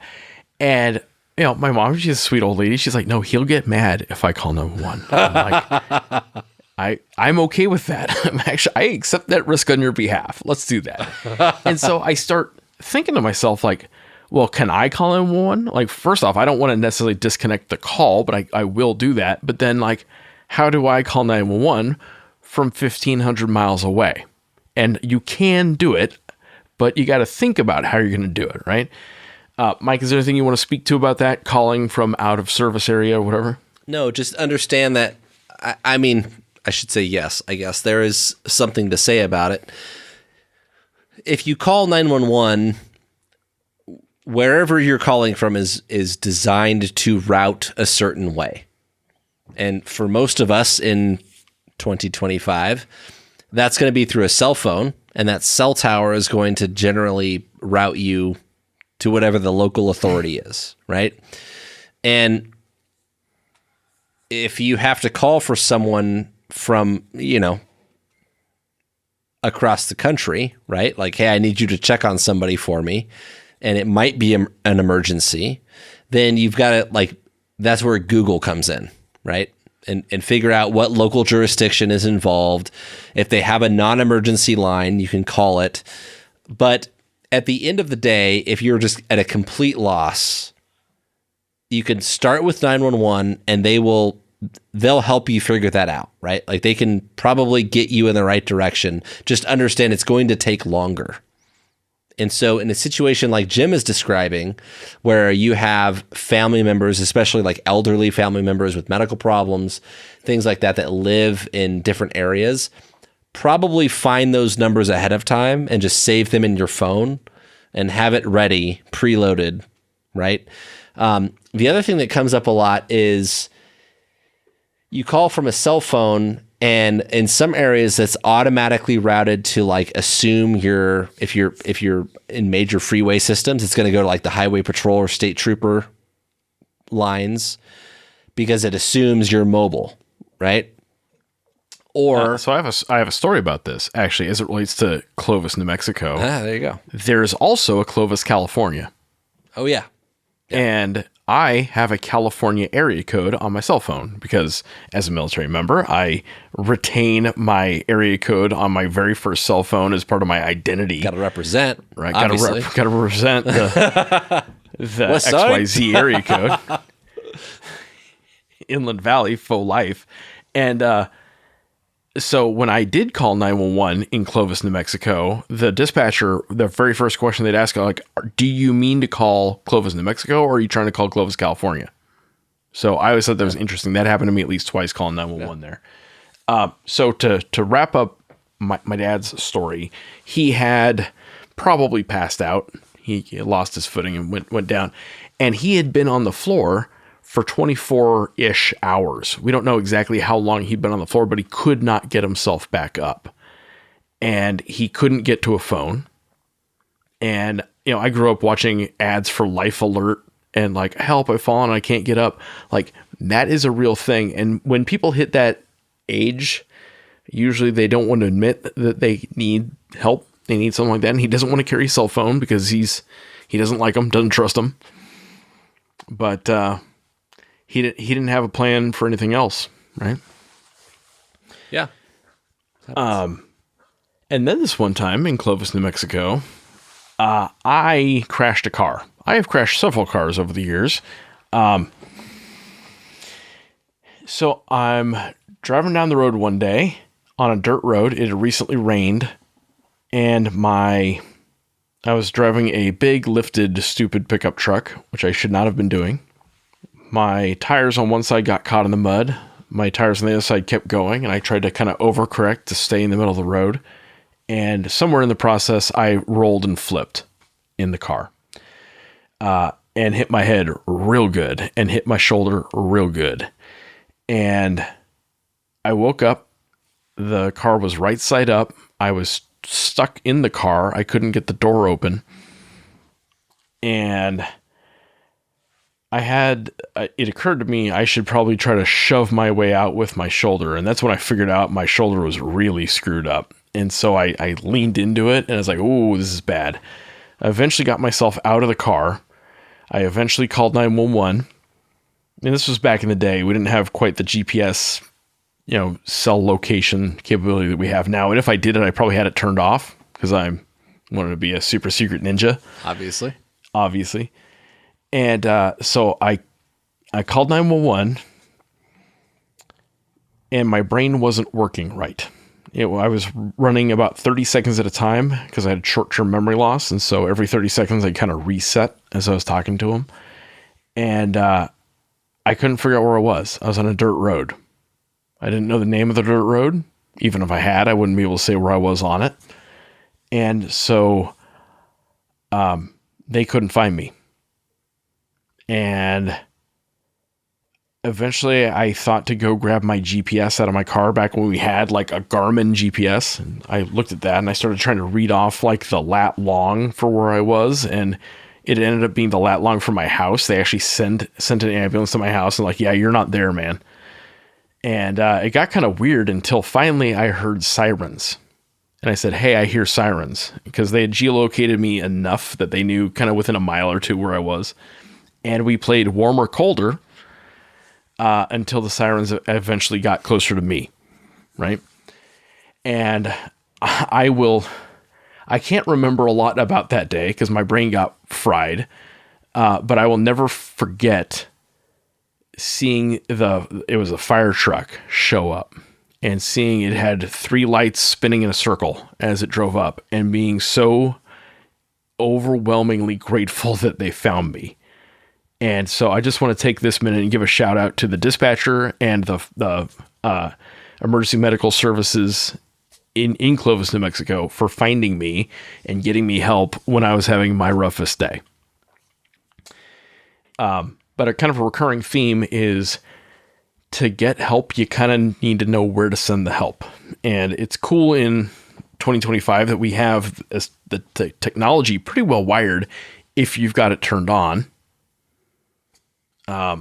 Speaker 6: And my mom, she's a sweet old lady. She's like, "No, he'll get mad if I call 911. I'm like, I'm okay with that. I accept that risk on your behalf. Let's do that." And so I start thinking to myself, like, well, can I call 911? Like, first off, I don't want to necessarily disconnect the call, but I will do that. But then, like, how do I call 911 from 1,500 miles away? And you can do it, but you got to think about how you're going to do it, right? Mike, is there anything you want to speak to about that, calling from out of service area or whatever?
Speaker 5: No, just understand that, I mean, I should say yes, I guess. There is something to say about it. If you call 911, wherever you're calling from is designed to route a certain way. And for most of us in 2025, that's going to be through a cell phone, and that cell tower is going to generally route you to whatever the local authority is, right? And if you have to call for someone from, across the country, right? Like, hey, I need you to check on somebody for me, and it might be an emergency, then you've got to, like, that's where Google comes in, right? And figure out what local jurisdiction is involved. If they have a non-emergency line, you can call it. But at the end of the day, if you're just at a complete loss, you can start with 911 and they'll help you figure that out, right? Like, they can probably get you in the right direction. Just understand it's going to take longer. And so in a situation like Jim is describing, where you have family members, especially like elderly family members with medical problems, things like that live in different areas, probably find those numbers ahead of time and just save them in your phone and have it ready, preloaded, right? The other thing that comes up a lot is you call from a cell phone, and in some areas that's automatically routed to, like, assume if you're in major freeway systems, it's going to go to like the highway patrol or state trooper lines because it assumes you're mobile, right? Or
Speaker 6: so I have a story about this actually as it relates to Clovis, New Mexico.
Speaker 5: there you go.
Speaker 6: There's also a Clovis, California.
Speaker 5: Oh yeah.
Speaker 6: And I have a California area code on my cell phone because as a military member, I retain my area code on my very first cell phone as part of my identity.
Speaker 5: Got to represent,
Speaker 6: right? Got to represent the XYZ area code. Inland Valley, faux life. And so when I did call 911 in Clovis, New Mexico, the dispatcher, the very first question they'd ask, like, do you mean to call Clovis, New Mexico, or are you trying to call Clovis, California? So I always thought that was interesting. That happened to me at least twice calling 911 there. So to wrap up my dad's story, he had probably passed out. He lost his footing and went down. And he had been on the floor for 24-ish hours. We don't know exactly how long he'd been on the floor, but he could not get himself back up. And he couldn't get to a phone. And, I grew up watching ads for Life Alert and like, help, I've fallen, I can't get up. Like, that is a real thing. And when people hit that age, usually they don't want to admit that they need help. They need something like that. And he doesn't want to carry a cell phone because he doesn't like them, doesn't trust them. But, he didn't have a plan for anything else, right?
Speaker 5: Yeah.
Speaker 6: And then this one time in Clovis, New Mexico, I crashed a car. I have crashed several cars over the years. So I'm driving down the road one day on a dirt road. It had recently rained, and I was driving a big lifted stupid pickup truck, which I should not have been doing. My tires on one side got caught in the mud. My tires on the other side kept going, and I tried to kind of overcorrect to stay in the middle of the road. And somewhere in the process, I rolled and flipped in the car and hit my head real good and hit my shoulder real good. And I woke up. The car was right side up. I was stuck in the car. I couldn't get the door open. And it occurred to me I should probably try to shove my way out with my shoulder. And that's when I figured out my shoulder was really screwed up. And so I leaned into it and I was like, oh, this is bad. I eventually got myself out of the car. I eventually called 911. And this was back in the day. We didn't have quite the GPS, cell location capability that we have now. And if I did it, I probably had it turned off because I wanted to be a super secret ninja. Obviously. And so I called 911, and my brain wasn't working right. I was running about 30 seconds at a time because I had short-term memory loss, and so every 30 seconds I kind of reset as I was talking to him. And I couldn't figure out where I was. I was on a dirt road. I didn't know the name of the dirt road. Even if I had, I wouldn't be able to say where I was on it. And so they couldn't find me. And eventually I thought to go grab my GPS out of my car back when we had like a Garmin GPS. And I looked at that and I started trying to read off like the lat long for where I was. And it ended up being the lat long for my house. They actually sent an ambulance to my house and like, yeah, you're not there, man. And it got kind of weird until finally I heard sirens. And I said, hey, I hear sirens, because they had geolocated me enough that they knew kind of within a mile or two where I was. And we played Warmer, Colder until the sirens eventually got closer to me, right? And I can't remember a lot about that day because my brain got fried, but I will never forget seeing it was a fire truck show up and seeing it had 3 lights spinning in a circle as it drove up and being so overwhelmingly grateful that they found me. And so I just want to take this minute and give a shout out to the dispatcher and the emergency medical services in Clovis, New Mexico for finding me and getting me help when I was having my roughest day. But a kind of a recurring theme is to get help, you kind of need to know where to send the help. And it's cool in 2025 that we have the technology pretty well wired if you've got it turned on. But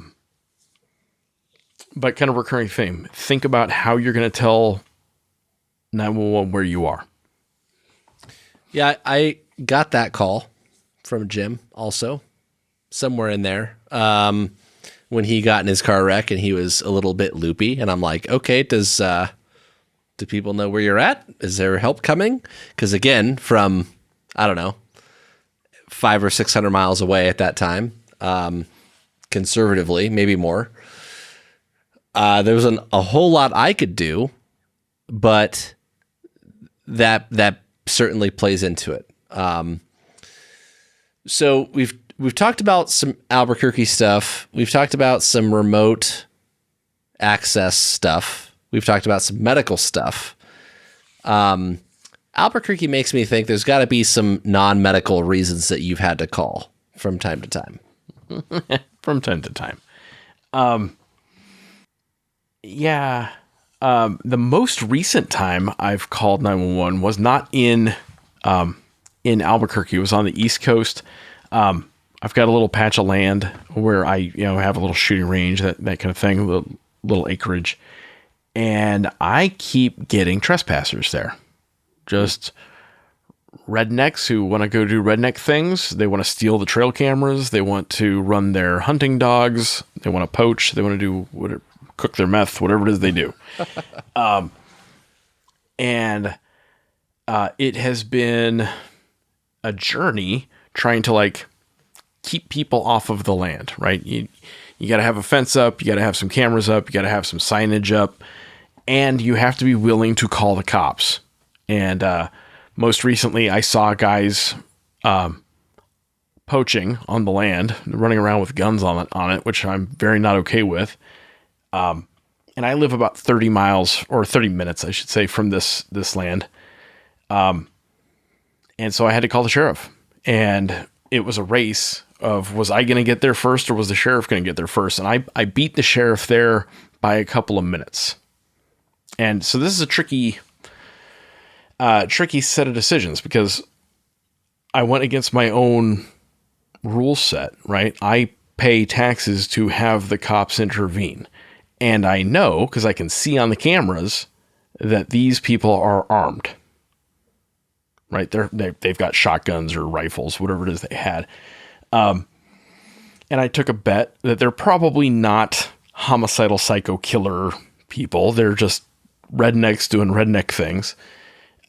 Speaker 6: kind of recurring theme. Think about how you're going to tell 911 where you are.
Speaker 5: Yeah, I got that call from Jim also, somewhere in there, when he got in his car wreck and he was a little bit loopy. And I'm like, okay, do people know where you're at? Is there help coming? Because again, from, I don't know, 500 or 600 miles away at that time, conservatively, maybe more, there was a whole lot I could do, but that certainly plays into it. So we've talked about some Albuquerque stuff. We've talked about some remote access stuff. We've talked about some medical stuff. Albuquerque makes me think there's got to be some non-medical reasons that you've had to call from time to time.
Speaker 6: From time to time. The most recent time I've called 911 was not in Albuquerque. It was on the East Coast. I've got a little patch of land where I, have a little shooting range, that kind of thing, a little acreage. And I keep getting trespassers there. Just rednecks who want to go do redneck things. They want to steal the trail cameras. They want to run their hunting dogs. They want to poach. They want to do cook their meth, whatever it is they do. It has been a journey trying to keep people off of the land, right? You got to have a fence up. You got to have some cameras up. You got to have some signage up, and you have to be willing to call the cops. And most recently, I saw guys poaching on the land, running around with guns on it, which I'm very not okay with. And I live about 30 miles or 30 minutes, I should say, from this land. And so I had to call the sheriff, and it was a race of, was I going to get there first or was the sheriff going to get there first? And I beat the sheriff there by a couple of minutes. And so this is a tricky set of decisions, because I went against my own rule set, right? I pay taxes to have the cops intervene. And I know, because I can see on the cameras, that these people are armed, right? They've got shotguns or rifles, whatever it is they had. And I took a bet that they're probably not homicidal psycho killer people. They're just rednecks doing redneck things.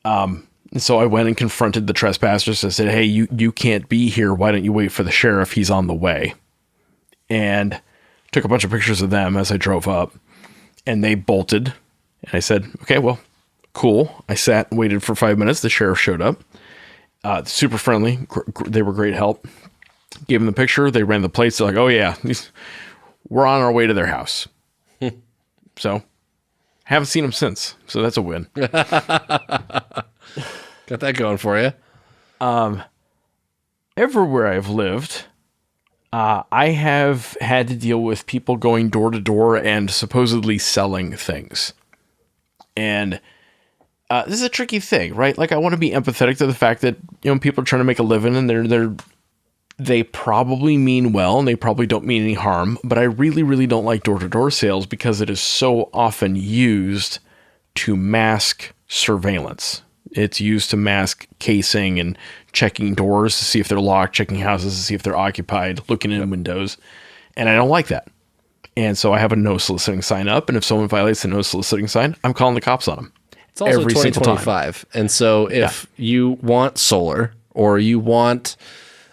Speaker 6: And so I went and confronted the trespassers. I said, hey, you can't be here. Why don't you wait for the sheriff? He's on the way. And took a bunch of pictures of them as I drove up, and they bolted. And I said, okay, well, cool. I sat and waited for 5 minutes. The sheriff showed up. Super friendly. They were great help. Gave them the picture. They ran the plates. They're like, oh yeah, we're on our way to their house. So haven't seen them since. So that's a win.
Speaker 5: Got that going for you.
Speaker 6: Everywhere I've lived, I have had to deal with people going door to door and supposedly selling things. And this is a tricky thing, right? I want to be empathetic to the fact that, people are trying to make a living, and they probably mean well, and they probably don't mean any harm. But I really, really don't like door to door sales, because it is so often used to mask surveillance. It's used to mask casing and checking doors to see if they're locked, checking houses to see if they're occupied, looking in windows. And I don't like that. And so I have a no soliciting sign up. And if someone violates the no soliciting sign, I'm calling the cops on them.
Speaker 5: It's also 2025. And so if you want solar, or you want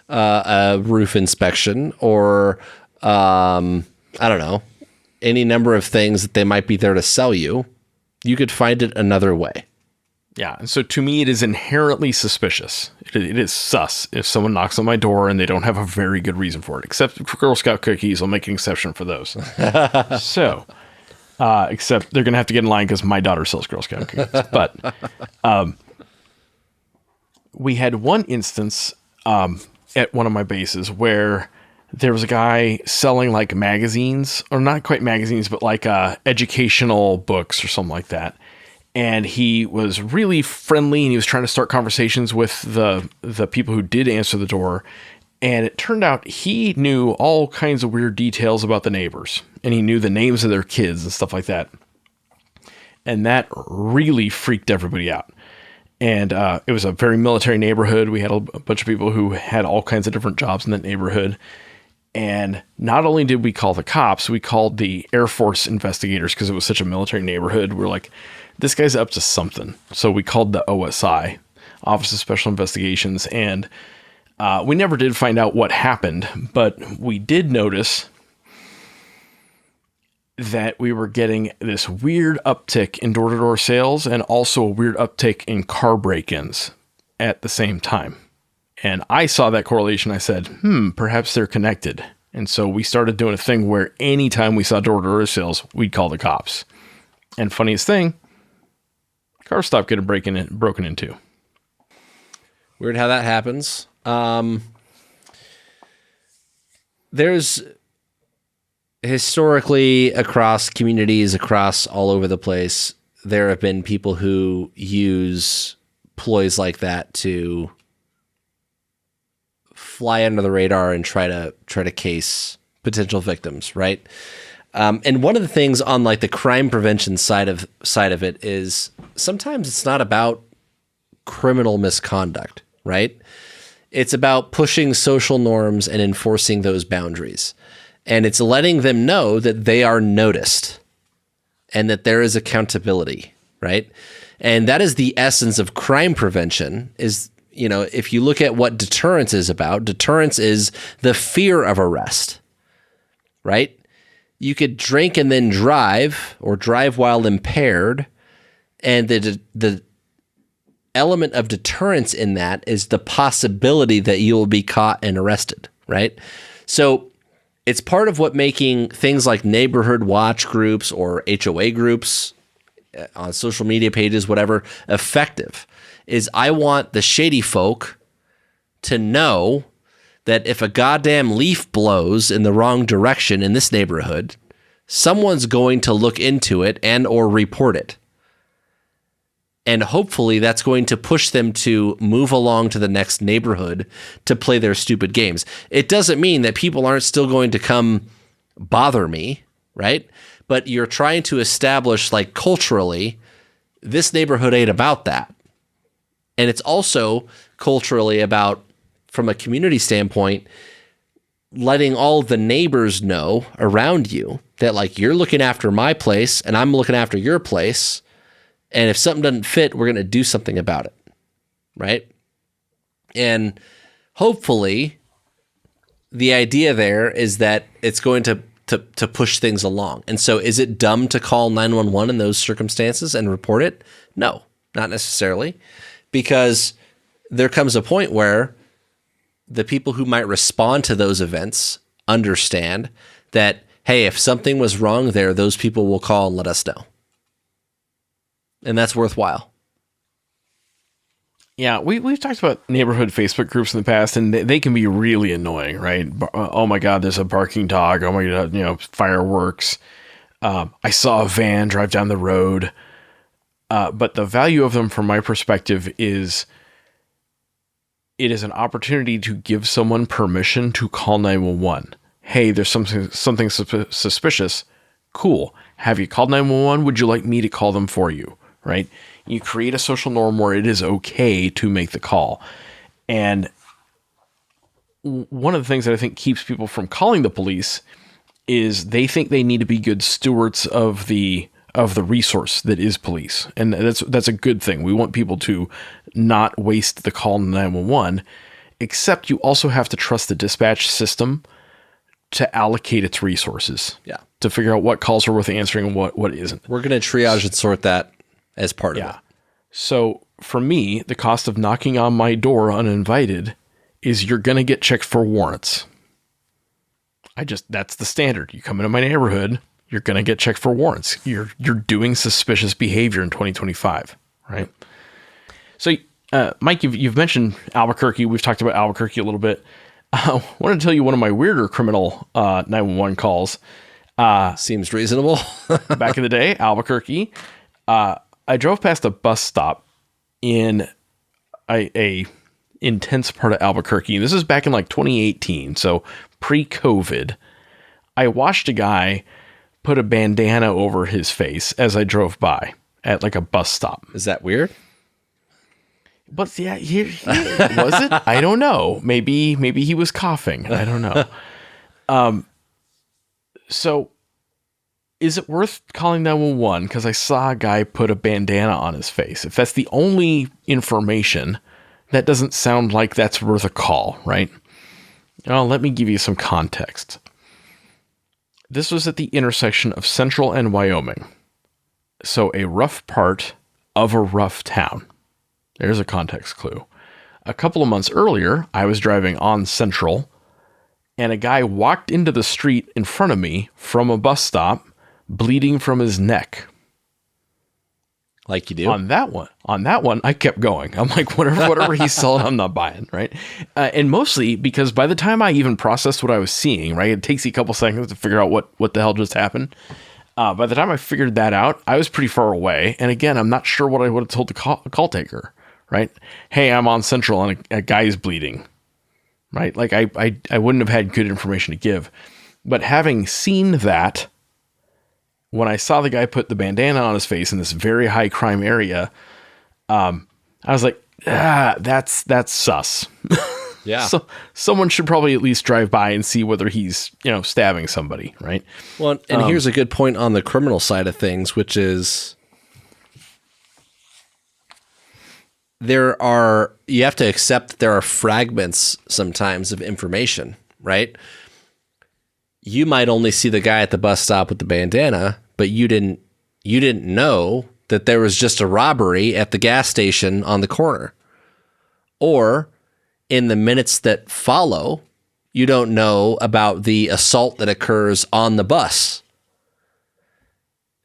Speaker 5: a roof inspection, or I don't know, any number of things that they might be there to sell you, you could find it another way.
Speaker 6: Yeah, and so to me, it is inherently suspicious. It is sus if someone knocks on my door and they don't have a very good reason for it. Except for Girl Scout cookies, I'll make an exception for those. So, except they're going to have to get in line because my daughter sells Girl Scout cookies. But we had one instance at one of my bases where there was a guy selling magazines, or not quite magazines, but educational books or something like that. And he was really friendly, and he was trying to start conversations with the people who did answer the door. And it turned out he knew all kinds of weird details about the neighbors, and he knew the names of their kids and stuff like that. And that really freaked everybody out. And it was a very military neighborhood. We had a bunch of people who had all kinds of different jobs in that neighborhood. And not only did we call the cops, we called the Air Force investigators because it was such a military neighborhood. We're like, this guy's up to something. So we called the OSI, Office of Special Investigations, and we never did find out what happened, but we did notice that we were getting this weird uptick in door-to-door sales and also a weird uptick in car break-ins at the same time. And I saw that correlation. I said, perhaps they're connected. And so we started doing a thing where anytime we saw door-to-door sales, we'd call the cops. And funniest thing, cars stopped getting broken into.
Speaker 5: Weird how that happens. There's historically across communities, across all over the place, there have been people who use ploys like that to fly under the radar and try to case potential victims, right? And one of the things on like the crime prevention side of it is sometimes it's not about criminal misconduct, right? It's about pushing social norms and enforcing those boundaries. And it's letting them know that they are noticed and that there is accountability, right? And that is the essence of crime prevention is, you know, if you look at what deterrence is about, deterrence is the fear of arrest, right? You could drink and then drive or drive while impaired. And the element of deterrence in that is the possibility that you will be caught and arrested, right? So it's part of what making things like neighborhood watch groups or HOA groups on social media pages, whatever, effective is I want the shady folk to know that if a goddamn leaf blows in the wrong direction in this neighborhood, someone's going to look into it and or report it. And hopefully that's going to push them to move along to the next neighborhood to play their stupid games. It doesn't mean that people aren't still going to come bother me, right? But you're trying to establish, like, culturally, this neighborhood ain't about that. And it's also culturally about, from a community standpoint, letting all the neighbors know around you that, like, you're looking after my place and I'm looking after your place. And if something doesn't fit, we're going to do something about it, right? And hopefully the idea there is that it's going to push things along. And so is it dumb to call 911 in those circumstances and report it? No, not necessarily, because there comes a point where the people who might respond to those events understand that, hey, if something was wrong there, those people will call and let us know. And that's worthwhile.
Speaker 6: Yeah, we've talked about neighborhood Facebook groups in the past, and they can be really annoying, right? Oh my God, there's a barking dog. Oh my God, fireworks. I saw a van drive down the road. But the value of them, from my perspective, is it is an opportunity to give someone permission to call 911. Hey, there's something suspicious. Cool. Have you called 911? Would you like me to call them for you? Right? You create a social norm where it is okay to make the call. And one of the things that I think keeps people from calling the police is they think they need to be good stewards of the resource that is police. And that's a good thing. We want people to not waste the call to 911, except you also have to trust the dispatch system to allocate its resources.
Speaker 5: Yeah.
Speaker 6: To figure out what calls are worth answering and what isn't.
Speaker 5: We're going to triage and sort that as part of it.
Speaker 6: So for me, the cost of knocking on my door uninvited is you're going to get checked for warrants. That's the standard. You come into my neighborhood, you're going to get checked for warrants. You're doing suspicious behavior in 2025, right? So, Mike, you've mentioned Albuquerque. We've talked about Albuquerque a little bit. I want to tell you one of my weirder criminal 911 calls.
Speaker 5: Seems reasonable.
Speaker 6: Back in the day, Albuquerque. I drove past a bus stop in a intense part of Albuquerque. And this is back in like 2018, so pre-COVID. I watched a guy put a bandana over his face as I drove by at like a bus stop.
Speaker 5: Is that weird?
Speaker 6: But yeah, was it? I don't know. Maybe he was coughing. I don't know. So is it worth calling 911? Because I saw a guy put a bandana on his face. If that's the only information, that doesn't sound like that's worth a call, right? Well, let me give you some context. This was at the intersection of Central and Wyoming. So a rough part of a rough town. There's a context clue. A couple of months earlier, I was driving on Central, and a guy walked into the street in front of me from a bus stop, bleeding from his neck.
Speaker 5: Like you do?
Speaker 6: On that one, I kept going. I'm like, whatever he's selling, I'm not buying, right? And mostly because by the time I even processed what I was seeing, right, it takes you a couple seconds to figure out what the hell just happened. By the time I figured that out, I was pretty far away. And again, I'm not sure what I would have told the call taker, right? Hey, I'm on Central and a guy is bleeding, right? Like I wouldn't have had good information to give. But having seen that, when I saw the guy put the bandana on his face in this very high crime area, I was like, that's sus.
Speaker 5: Yeah.
Speaker 6: So someone should probably at least drive by and see whether he's, stabbing somebody, right?
Speaker 5: Well, and here's a good point on the criminal side of things, which is you have to accept that there are fragments sometimes of information, right? You might only see the guy at the bus stop with the bandana, but you didn't know that there was just a robbery at the gas station on the corner. Or in the minutes that follow, you don't know about the assault that occurs on the bus.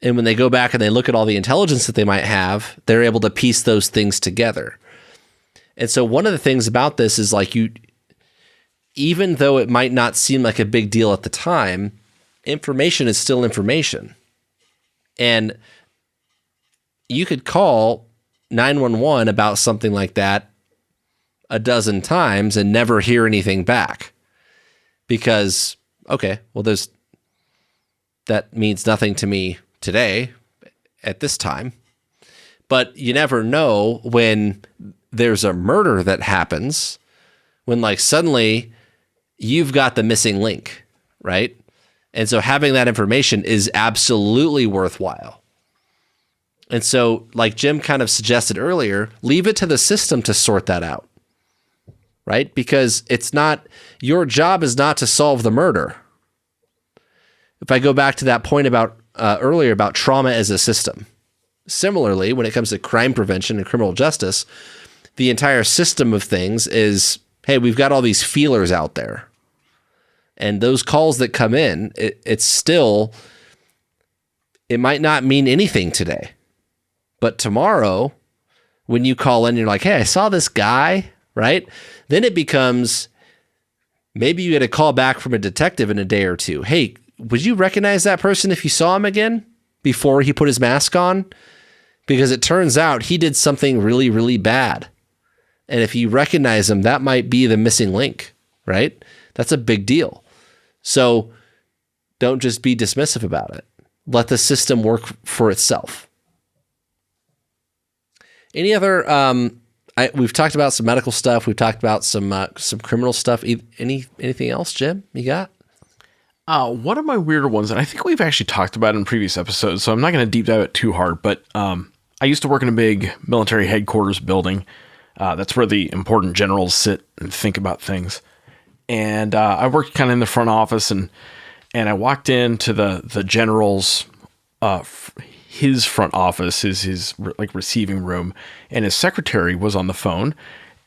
Speaker 5: And when they go back and they look at all the intelligence that they might have, they're able to piece those things together. And so one of the things about this is like even though it might not seem like a big deal at the time, information is still information. And you could call 911 about something like that a dozen times and never hear anything back. Because, okay, well, that means nothing to me today at this time. But you never know when there's a murder that happens, when like suddenly you've got the missing link, right? And so having that information is absolutely worthwhile. And so like Jim kind of suggested earlier, leave it to the system to sort that out, right? Because your job is not to solve the murder. If I go back to that point about earlier about trauma as a system, similarly, when it comes to crime prevention and criminal justice, the entire system of things is, hey, we've got all these feelers out there. And those calls that come in, it might not mean anything today. But tomorrow, when you call in, you're like, hey, I saw this guy, right? Then it becomes, maybe you get a call back from a detective in a day or two. Hey, would you recognize that person if you saw him again before he put his mask on? Because it turns out he did something really, really bad. And if you recognize him, that might be the missing link, right? That's a big deal. So don't just be dismissive about it. Let the system work for itself. Any other, we've talked about some medical stuff. We've talked about some criminal stuff. Anything else, Jim, you got?
Speaker 6: One of my weirder ones, and I think we've actually talked about it in previous episodes, so I'm not going to deep dive it too hard, but I used to work in a big military headquarters building. That's where the important generals sit and think about things. And I worked kind of in the front office, and I walked into the general's his front office, his like receiving room, and his secretary was on the phone,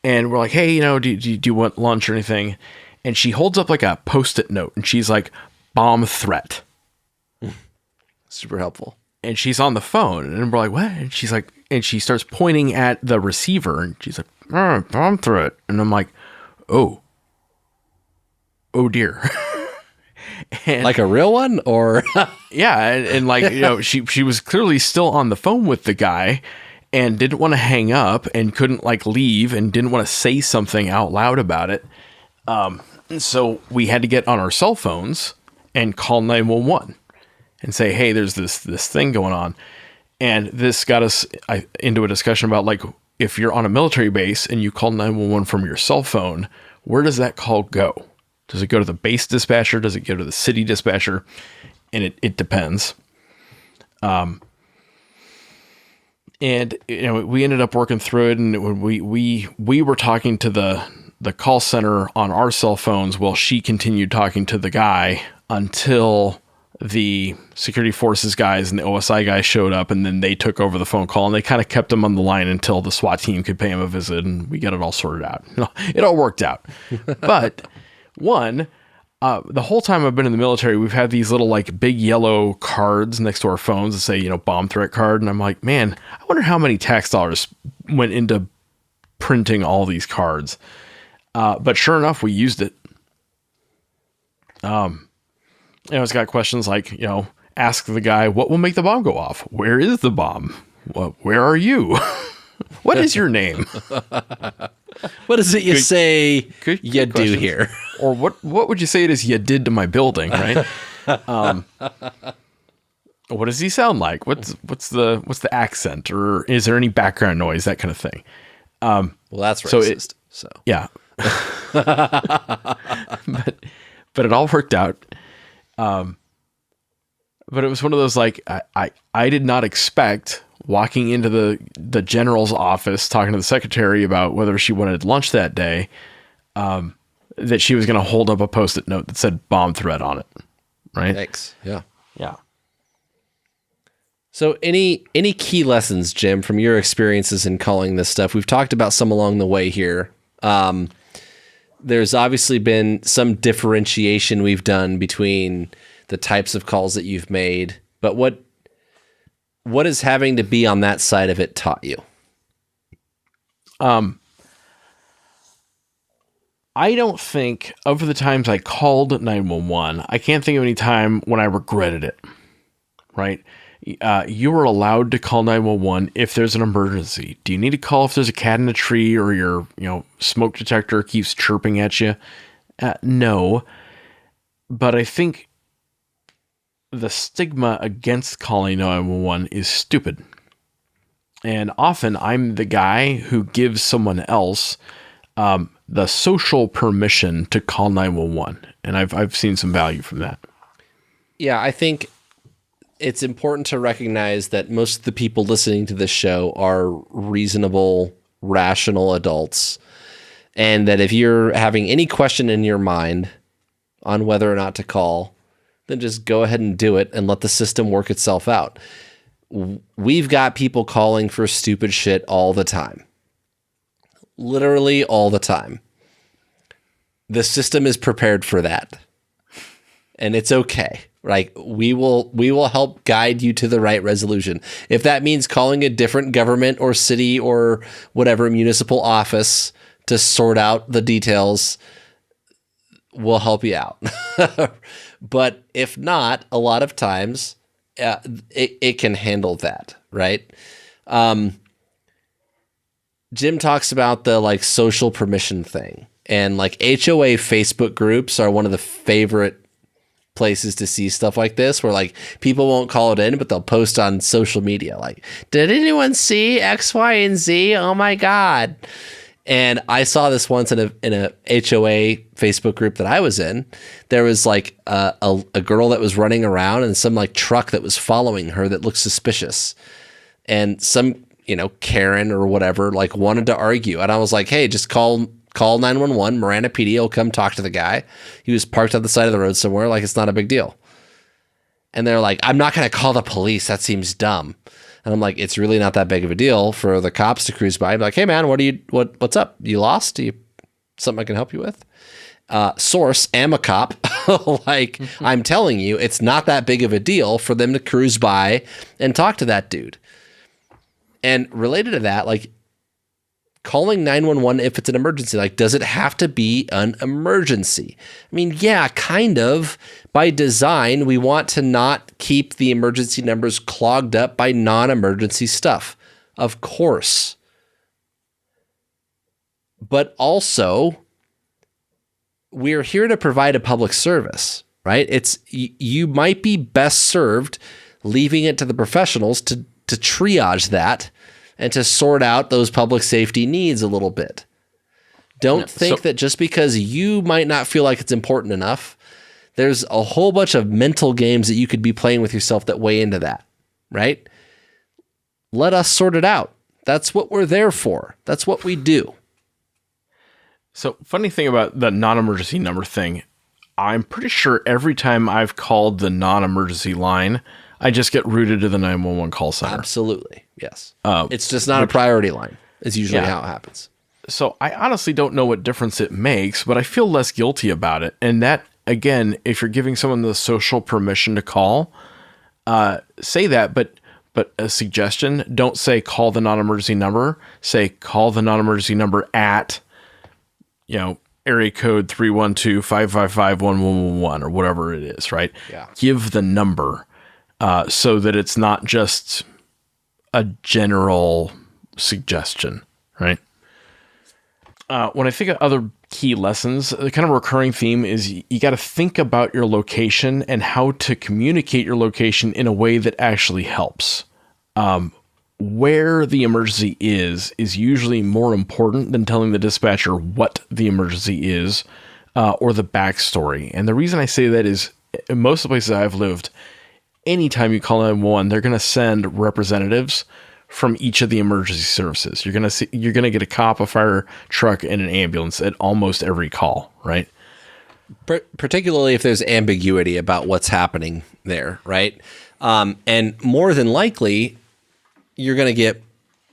Speaker 6: and we're like, hey, do you want lunch or anything? And she holds up like a Post-it note, and she's like, bomb threat.
Speaker 5: Super helpful.
Speaker 6: And she's on the phone, and we're like, what? And she's like, and she starts pointing at the receiver, and she's like, bomb threat. And I'm like, oh dear. And,
Speaker 5: like a real one, or
Speaker 6: yeah, and like she was clearly still on the phone with the guy, and didn't want to hang up and couldn't like leave and didn't want to say something out loud about it. So we had to get on our cell phones and call 911 and say, hey, there's this thing going on. And this got us into a discussion about like, if you're on a military base and you call 911 from your cell phone, where does that call go? Does it go to the base dispatcher? Does it go to the city dispatcher? And it depends. And we ended up working through it, and we were talking to the call center on our cell phones while she continued talking to the guy until the security forces guys and the OSI guys showed up, and then they took over the phone call, and they kind of kept him on the line until the SWAT team could pay him a visit, and we got it all sorted out. It all worked out. But the whole time I've been in the military, we've had these little like big yellow cards next to our phones that say, bomb threat card. And I'm like, man, I wonder how many tax dollars went into printing all these cards. But sure enough, we used it. It's got questions like, ask the guy, what will make the bomb go off? Where is the bomb? Where are you? What is your name?
Speaker 5: What is it you say
Speaker 6: good
Speaker 5: you do
Speaker 6: questions.
Speaker 5: here?
Speaker 6: Or what would you say it is you did to my building, right? What does he sound like? What's the accent? Or is there any background noise? That kind of thing.
Speaker 5: Well, that's racist. So
Speaker 6: yeah. but it all worked out. But it was one of those, like, I did not expect walking into the general's office, talking to the secretary about whether she wanted lunch that day, that she was going to hold up a Post-it note that said bomb threat on it. Right.
Speaker 5: Thanks. Yeah.
Speaker 6: Yeah.
Speaker 5: So any key lessons, Jim, from your experiences in calling this stuff? We've talked about some along the way here. There's obviously been some differentiation we've done between the types of calls that you've made, but what is having to be on that side of it taught you?
Speaker 6: I don't think, of the times I called 911, I can't think of any time when I regretted it, right? You are allowed to call 911 if there's an emergency. Do you need to call if there's a cat in a tree or your smoke detector keeps chirping at you? No. But I think the stigma against calling 911 is stupid. And often I'm the guy who gives someone else the social permission to call 911. And I've seen some value from that.
Speaker 5: Yeah, I think it's important to recognize that most of the people listening to this show are reasonable, rational adults. And that if you're having any question in your mind on whether or not to call, then just go ahead and do it and let the system work itself out. We've got people calling for stupid shit all the time. Literally all the time. The system is prepared for that. And it's okay. Like we will help guide you to the right resolution. If that means calling a different government or city or whatever municipal office to sort out the details, we'll help you out. But if not, a lot of times it can handle that, right? Jim talks about the like social permission thing, and like HOA Facebook groups are one of the favorite places to see stuff like this, where like people won't call it in, but they'll post on social media like, did anyone see X, Y, and Z? Oh my God. And I saw this once in a HOA Facebook group that I was in. There was like a girl that was running around and some like truck that was following her that looked suspicious. And some, Karen or whatever, like wanted to argue. And I was like, hey, just call 911. Marana PD will come talk to the guy. He was parked on the side of the road somewhere. Like, it's not a big deal. And they're like, I'm not going to call the police. That seems dumb. And I'm like, it's really not that big of a deal for the cops to cruise by. I'm like, hey man, what's up? You lost? Something I can help you with? Source, am a cop. I'm telling you, it's not that big of a deal for them to cruise by and talk to that dude. And related to that, like calling 911 if it's an emergency, like, does it have to be an emergency? I mean, yeah, kind of. By design, we want to not keep the emergency numbers clogged up by non-emergency stuff. Of course. But also, we're here to provide a public service, right? You might be best served leaving it to the professionals to triage that and to sort out those public safety needs a little bit. Don't think that just because you might not feel like it's important enough, there's a whole bunch of mental games that you could be playing with yourself that weigh into that, right? Let us sort it out. That's what we're there for. That's what we do.
Speaker 6: So, funny thing about the non-emergency number thing, I'm pretty sure every time I've called the non-emergency line, I just get routed to the 911 call center.
Speaker 5: Absolutely, yes. It's just not a priority line, is usually how it happens.
Speaker 6: So, I honestly don't know what difference it makes, but I feel less guilty about it. And that, again, if you're giving someone the social permission to call, say that, but a suggestion, don't say call the non-emergency number, say call the non-emergency number at, area code 312-555-1111 or whatever it is, right?
Speaker 5: Yeah.
Speaker 6: Give the number so that it's not just a general suggestion, right? When I think of other key lessons, the kind of recurring theme is you got to think about your location and how to communicate your location in a way that actually helps. Where the emergency is usually more important than telling the dispatcher what the emergency is or the backstory. And the reason I say that is in most of the places I've lived, anytime you call 911, they're going to send representatives from each of the emergency services. You're going to get a cop, a fire truck, and an ambulance at almost every call, right?
Speaker 5: Particularly if there's ambiguity about what's happening there, right? And more than likely, you're going to get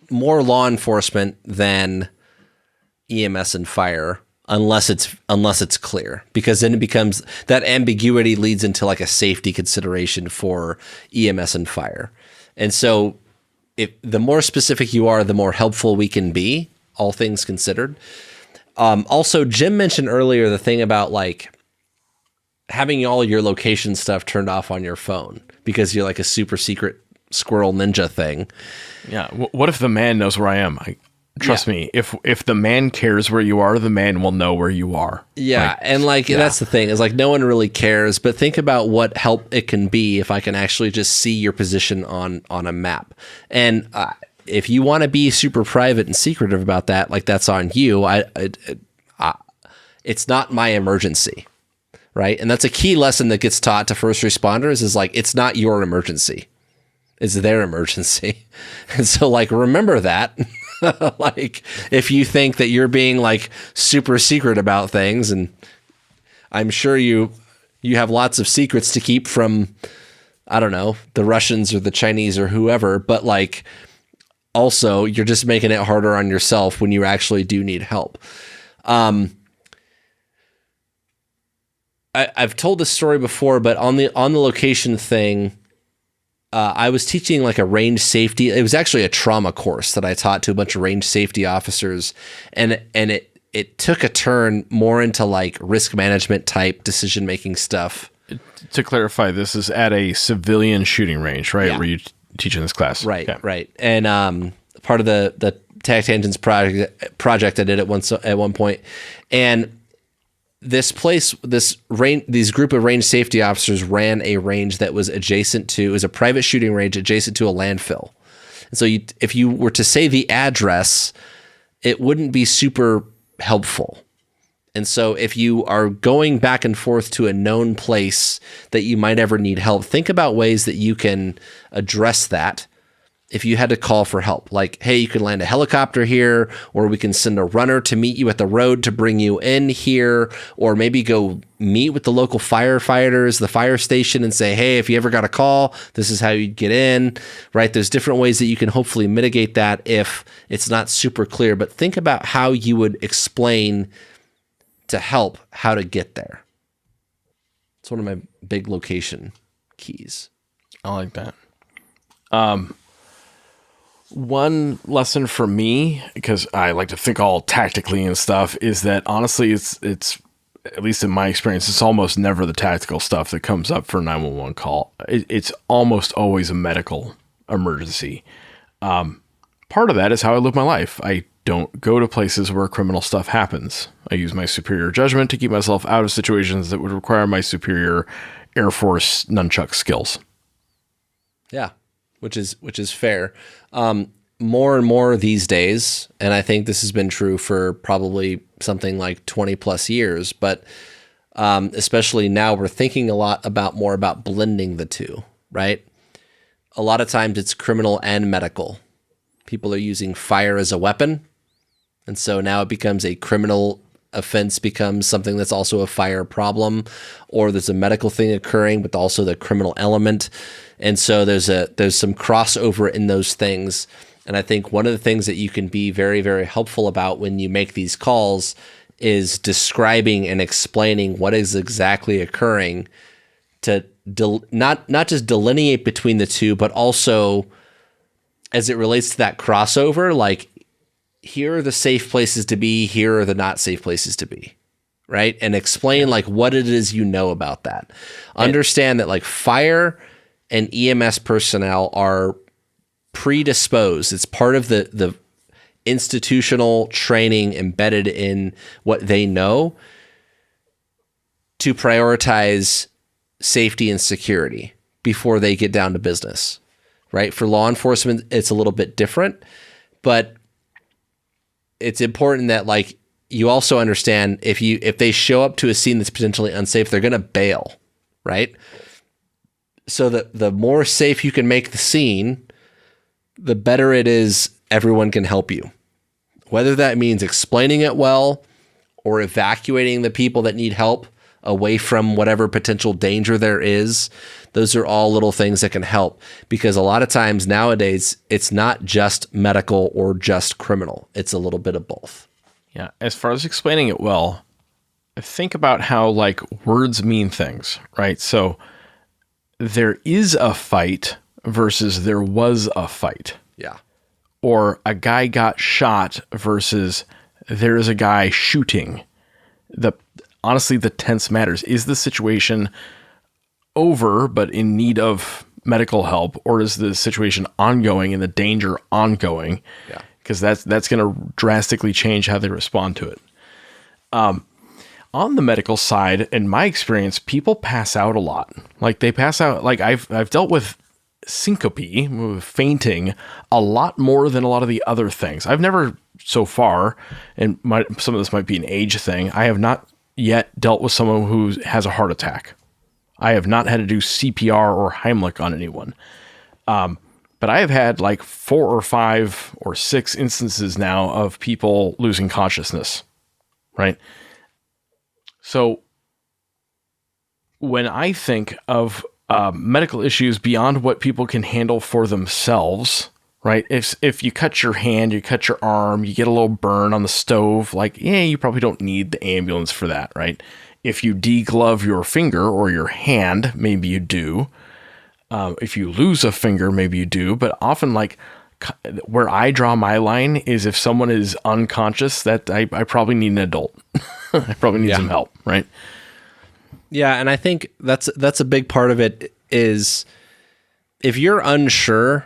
Speaker 5: more law enforcement than EMS and fire unless it's clear, because then it becomes that ambiguity leads into like a safety consideration for EMS and fire. And so if the more specific you are, the more helpful we can be, all things considered. Also, Jim mentioned earlier the thing about like having all your location stuff turned off on your phone because you're like a super secret squirrel ninja thing.
Speaker 6: Yeah. What if the man knows where I am? Trust me, if the man cares where you are, the man will know where you are.
Speaker 5: Yeah. That's the thing is like no one really cares, but think about what help it can be if I can actually just see your position on a map. And if you want to be super private and secretive about that, like that's on you. It's not my emergency. Right. And that's a key lesson that gets taught to first responders is like, it's not your emergency. It's their emergency. And so like, remember that. Like if you think that you're being like super secret about things, and I'm sure you have lots of secrets to keep from, I don't know, the Russians or the Chinese or whoever, but like also you're just making it harder on yourself when you actually do need help. I've told this story before, but on the location thing, I was teaching like a range safety. It was actually a trauma course that I taught to a bunch of range safety officers, and it took a turn more into like risk management type decision making stuff.
Speaker 6: To clarify, this is at a civilian shooting range, right?
Speaker 5: Yeah.
Speaker 6: Where you teach in this class,
Speaker 5: right? Okay. Right, and part of the Tag Tangents project I did at one point, and this group of range safety officers ran a range that was adjacent to, it was a private shooting range adjacent to a landfill. And so if you were to say the address, it wouldn't be super helpful. And so if you are going back and forth to a known place that you might ever need help, think about ways that you can address that. If you had to call for help, like, hey, you can land a helicopter here, or we can send a runner to meet you at the road to bring you in here, or maybe go meet with the local firefighters, the fire station, and say, hey, if you ever got a call, this is how you get in, right? There's different ways that you can hopefully mitigate that if it's not super clear, but think about how you would explain to help how to get there. It's one of my big location keys.
Speaker 6: I like that. One lesson for me, because I like to think all tactically and stuff, is that honestly, it's at least in my experience, it's almost never the tactical stuff that comes up for a 911 call. It's almost always a medical emergency. part of that is how I live my life. I don't go to places where criminal stuff happens. I use my superior judgment to keep myself out of situations that would require my superior Air Force nunchuck skills.
Speaker 5: Yeah, which is fair. More and more these days, and I think this has been true for probably something like 20 plus years, but especially now we're thinking a lot more about blending the two, right? A lot of times it's criminal and medical. People are using fire as a weapon, and so now it becomes a criminal offense becomes something that's also a fire problem, or there's a medical thing occurring, but also the criminal element. And so there's some crossover in those things. And I think one of the things that you can be very, very helpful about when you make these calls is describing and explaining what is exactly occurring to not just delineate between the two, but also as it relates to that crossover, like here are the safe places to be, here are the not safe places to be, right? And explain like what it is you know about that. Understand that like fire and EMS personnel are predisposed. It's part of the institutional training embedded in what they know to prioritize safety and security before they get down to business, right? For law enforcement, it's a little bit different, but it's important that like you also understand if they show up to a scene that's potentially unsafe, they're going to bail, right? So that the more safe you can make the scene, the better it is everyone can help you. Whether that means explaining it well or evacuating the people that need help away from whatever potential danger there is, those are all little things that can help. Because a lot of times nowadays, it's not just medical or just criminal. It's a little bit of both.
Speaker 6: Yeah. As far as explaining it well, think about how like words mean things, right? So there is a fight versus there was a fight.
Speaker 5: Yeah.
Speaker 6: Or a guy got shot versus there is a guy shooting. Honestly, the tense matters. Is the situation over but in need of medical help, or is the situation ongoing and the danger ongoing?
Speaker 5: Yeah.
Speaker 6: Because that's going to drastically change how they respond to it. On the medical side, in my experience, people pass out a lot. Like they pass out. Like I've dealt with syncope, with fainting, a lot more than a lot of the other things. I've never so far, and some of this might be an age thing, I have not yet dealt with someone who has a heart attack. I have not had to do CPR or Heimlich on anyone. But I have had like 4 or 5 or 6 instances now of people losing consciousness, right? So when I think of medical issues beyond what people can handle for themselves, right? If you cut your hand, you cut your arm, you get a little burn on the stove, like, yeah, you probably don't need the ambulance for that, right? If you deglove your finger or your hand, maybe you do. If you lose a finger, maybe you do. But often, like, where I draw my line is if someone is unconscious, that I probably need an adult. I probably need some help, right?
Speaker 5: Yeah, and I think that's a big part of it is if you're unsure,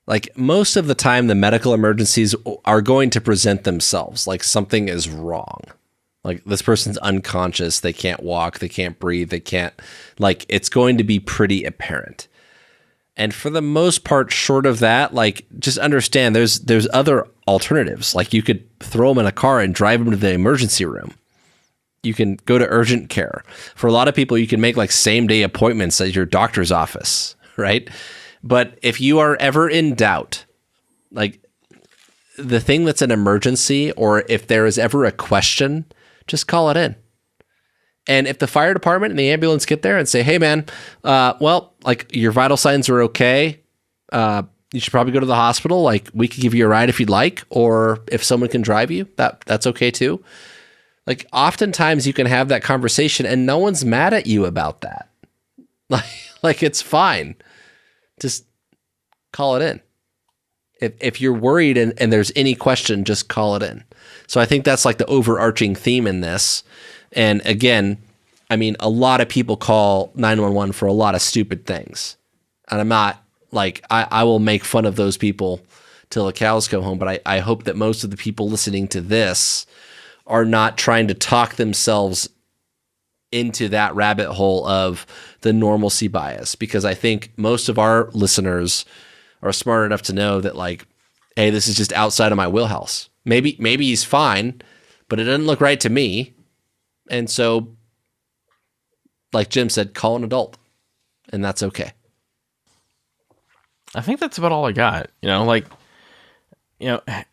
Speaker 5: like most of the time the medical emergencies are going to present themselves like something is wrong. Like this person's unconscious, they can't walk, they can't breathe, they can't, like it's going to be pretty apparent. And for the most part, short of that, like just understand there's other alternatives. Like you could throw them in a car and drive them to the emergency room. You can go to urgent care. For a lot of people, you can make like same day appointments at your doctor's office, right? But if you are ever in doubt, like the thing that's an emergency, or if there is ever a question, just call it in. And if the fire department and the ambulance get there and say, hey man, well, like your vital signs are okay. You should probably go to the hospital. Like we could give you a ride if you'd like, or if someone can drive you, that's okay too. Like oftentimes you can have that conversation and no one's mad at you about that. Like it's fine. Just call it in. If you're worried and there's any question, just call it in. So I think that's like the overarching theme in this. And again, I mean, a lot of people call 911 for a lot of stupid things. And I'm not like, I will make fun of those people till the cows come home. But I hope that most of the people listening to this are not trying to talk themselves into that rabbit hole of the normalcy bias, because I think most of our listeners are smart enough to know that, like, hey, this is just outside of my wheelhouse. Maybe he's fine, but it doesn't look right to me. And so, like Jim said, call an adult, and that's okay.
Speaker 6: I think that's about all I got.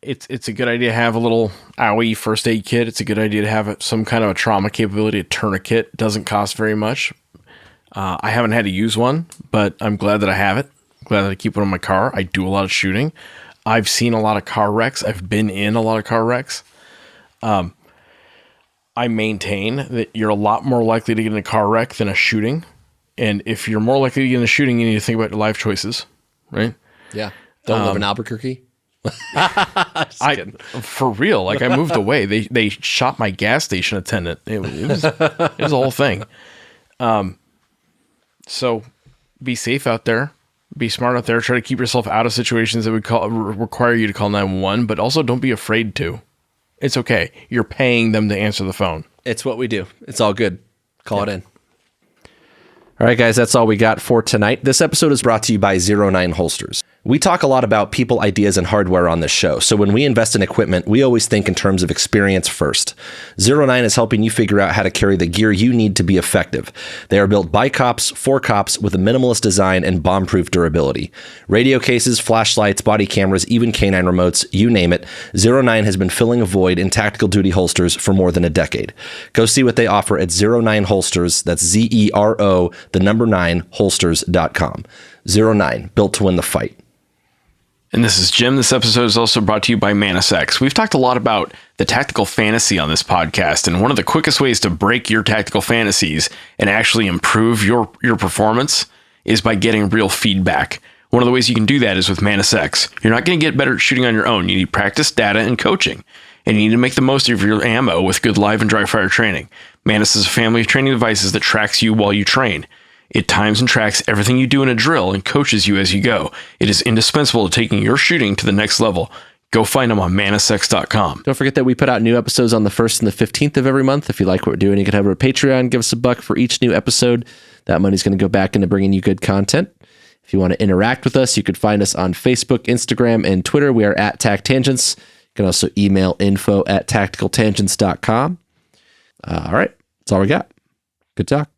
Speaker 6: It's a good idea to have a little owie first aid kit. It's a good idea to have some kind of a trauma capability, a tourniquet. It doesn't cost very much. I haven't had to use one, but I'm glad that I have it. I'm glad that I keep it in my car. I do a lot of shooting. I've seen a lot of car wrecks. I've been in a lot of car wrecks. I maintain that you're a lot more likely to get in a car wreck than a shooting. And if you're more likely to get in a shooting, you need to think about your life choices, right?
Speaker 5: Yeah. Don't live in Albuquerque.
Speaker 6: For real, like, I moved away. They shot my gas station attendant. It was a whole thing. So be safe out there. Be smart out there. Try to keep yourself out of situations that would require you to call 911, but also don't be afraid to. It's okay. You're paying them to answer the phone.
Speaker 5: It's what we do. It's all good. Call it in. All right, guys, that's all we got for tonight. This episode is brought to you by 09 Holsters. We talk a lot about people, ideas, and hardware on this show, so when we invest in equipment, we always think in terms of experience first. 09 is helping you figure out how to carry the gear you need to be effective. They are built by cops, for cops, with a minimalist design and bomb-proof durability. Radio cases, flashlights, body cameras, even canine remotes, you name it, 09 has been filling a void in tactical duty holsters for more than a decade. Go see what they offer at 09 Holsters, that's ZERO, the number 9, holsters.com. 09, built to win the fight.
Speaker 6: And this is Jim. This episode is also brought to you by ManusX. We've talked a lot about the tactical fantasy on this podcast, and one of the quickest ways to break your tactical fantasies and actually improve your performance is by getting real feedback. One of the ways you can do that is with ManusX. You're not going to get better at shooting on your own. You need practice, data, and coaching. And you need to make the most of your ammo with good live and dry fire training. Manus is a family of training devices that tracks you while you train. It times and tracks everything you do in a drill and coaches you as you go. It is indispensable to taking your shooting to the next level. Go find them on manusx.com.
Speaker 5: Don't forget that we put out new episodes on the 1st and the 15th of every month. If you like what we're doing, you can have our Patreon, give us $1 for each new episode. That money's going to go back into bringing you good content. If you want to interact with us, you could find us on Facebook, Instagram, and Twitter. We are at TacTangents. You can also email info@tacticaltangents.com. All right. That's all we got. Good talk.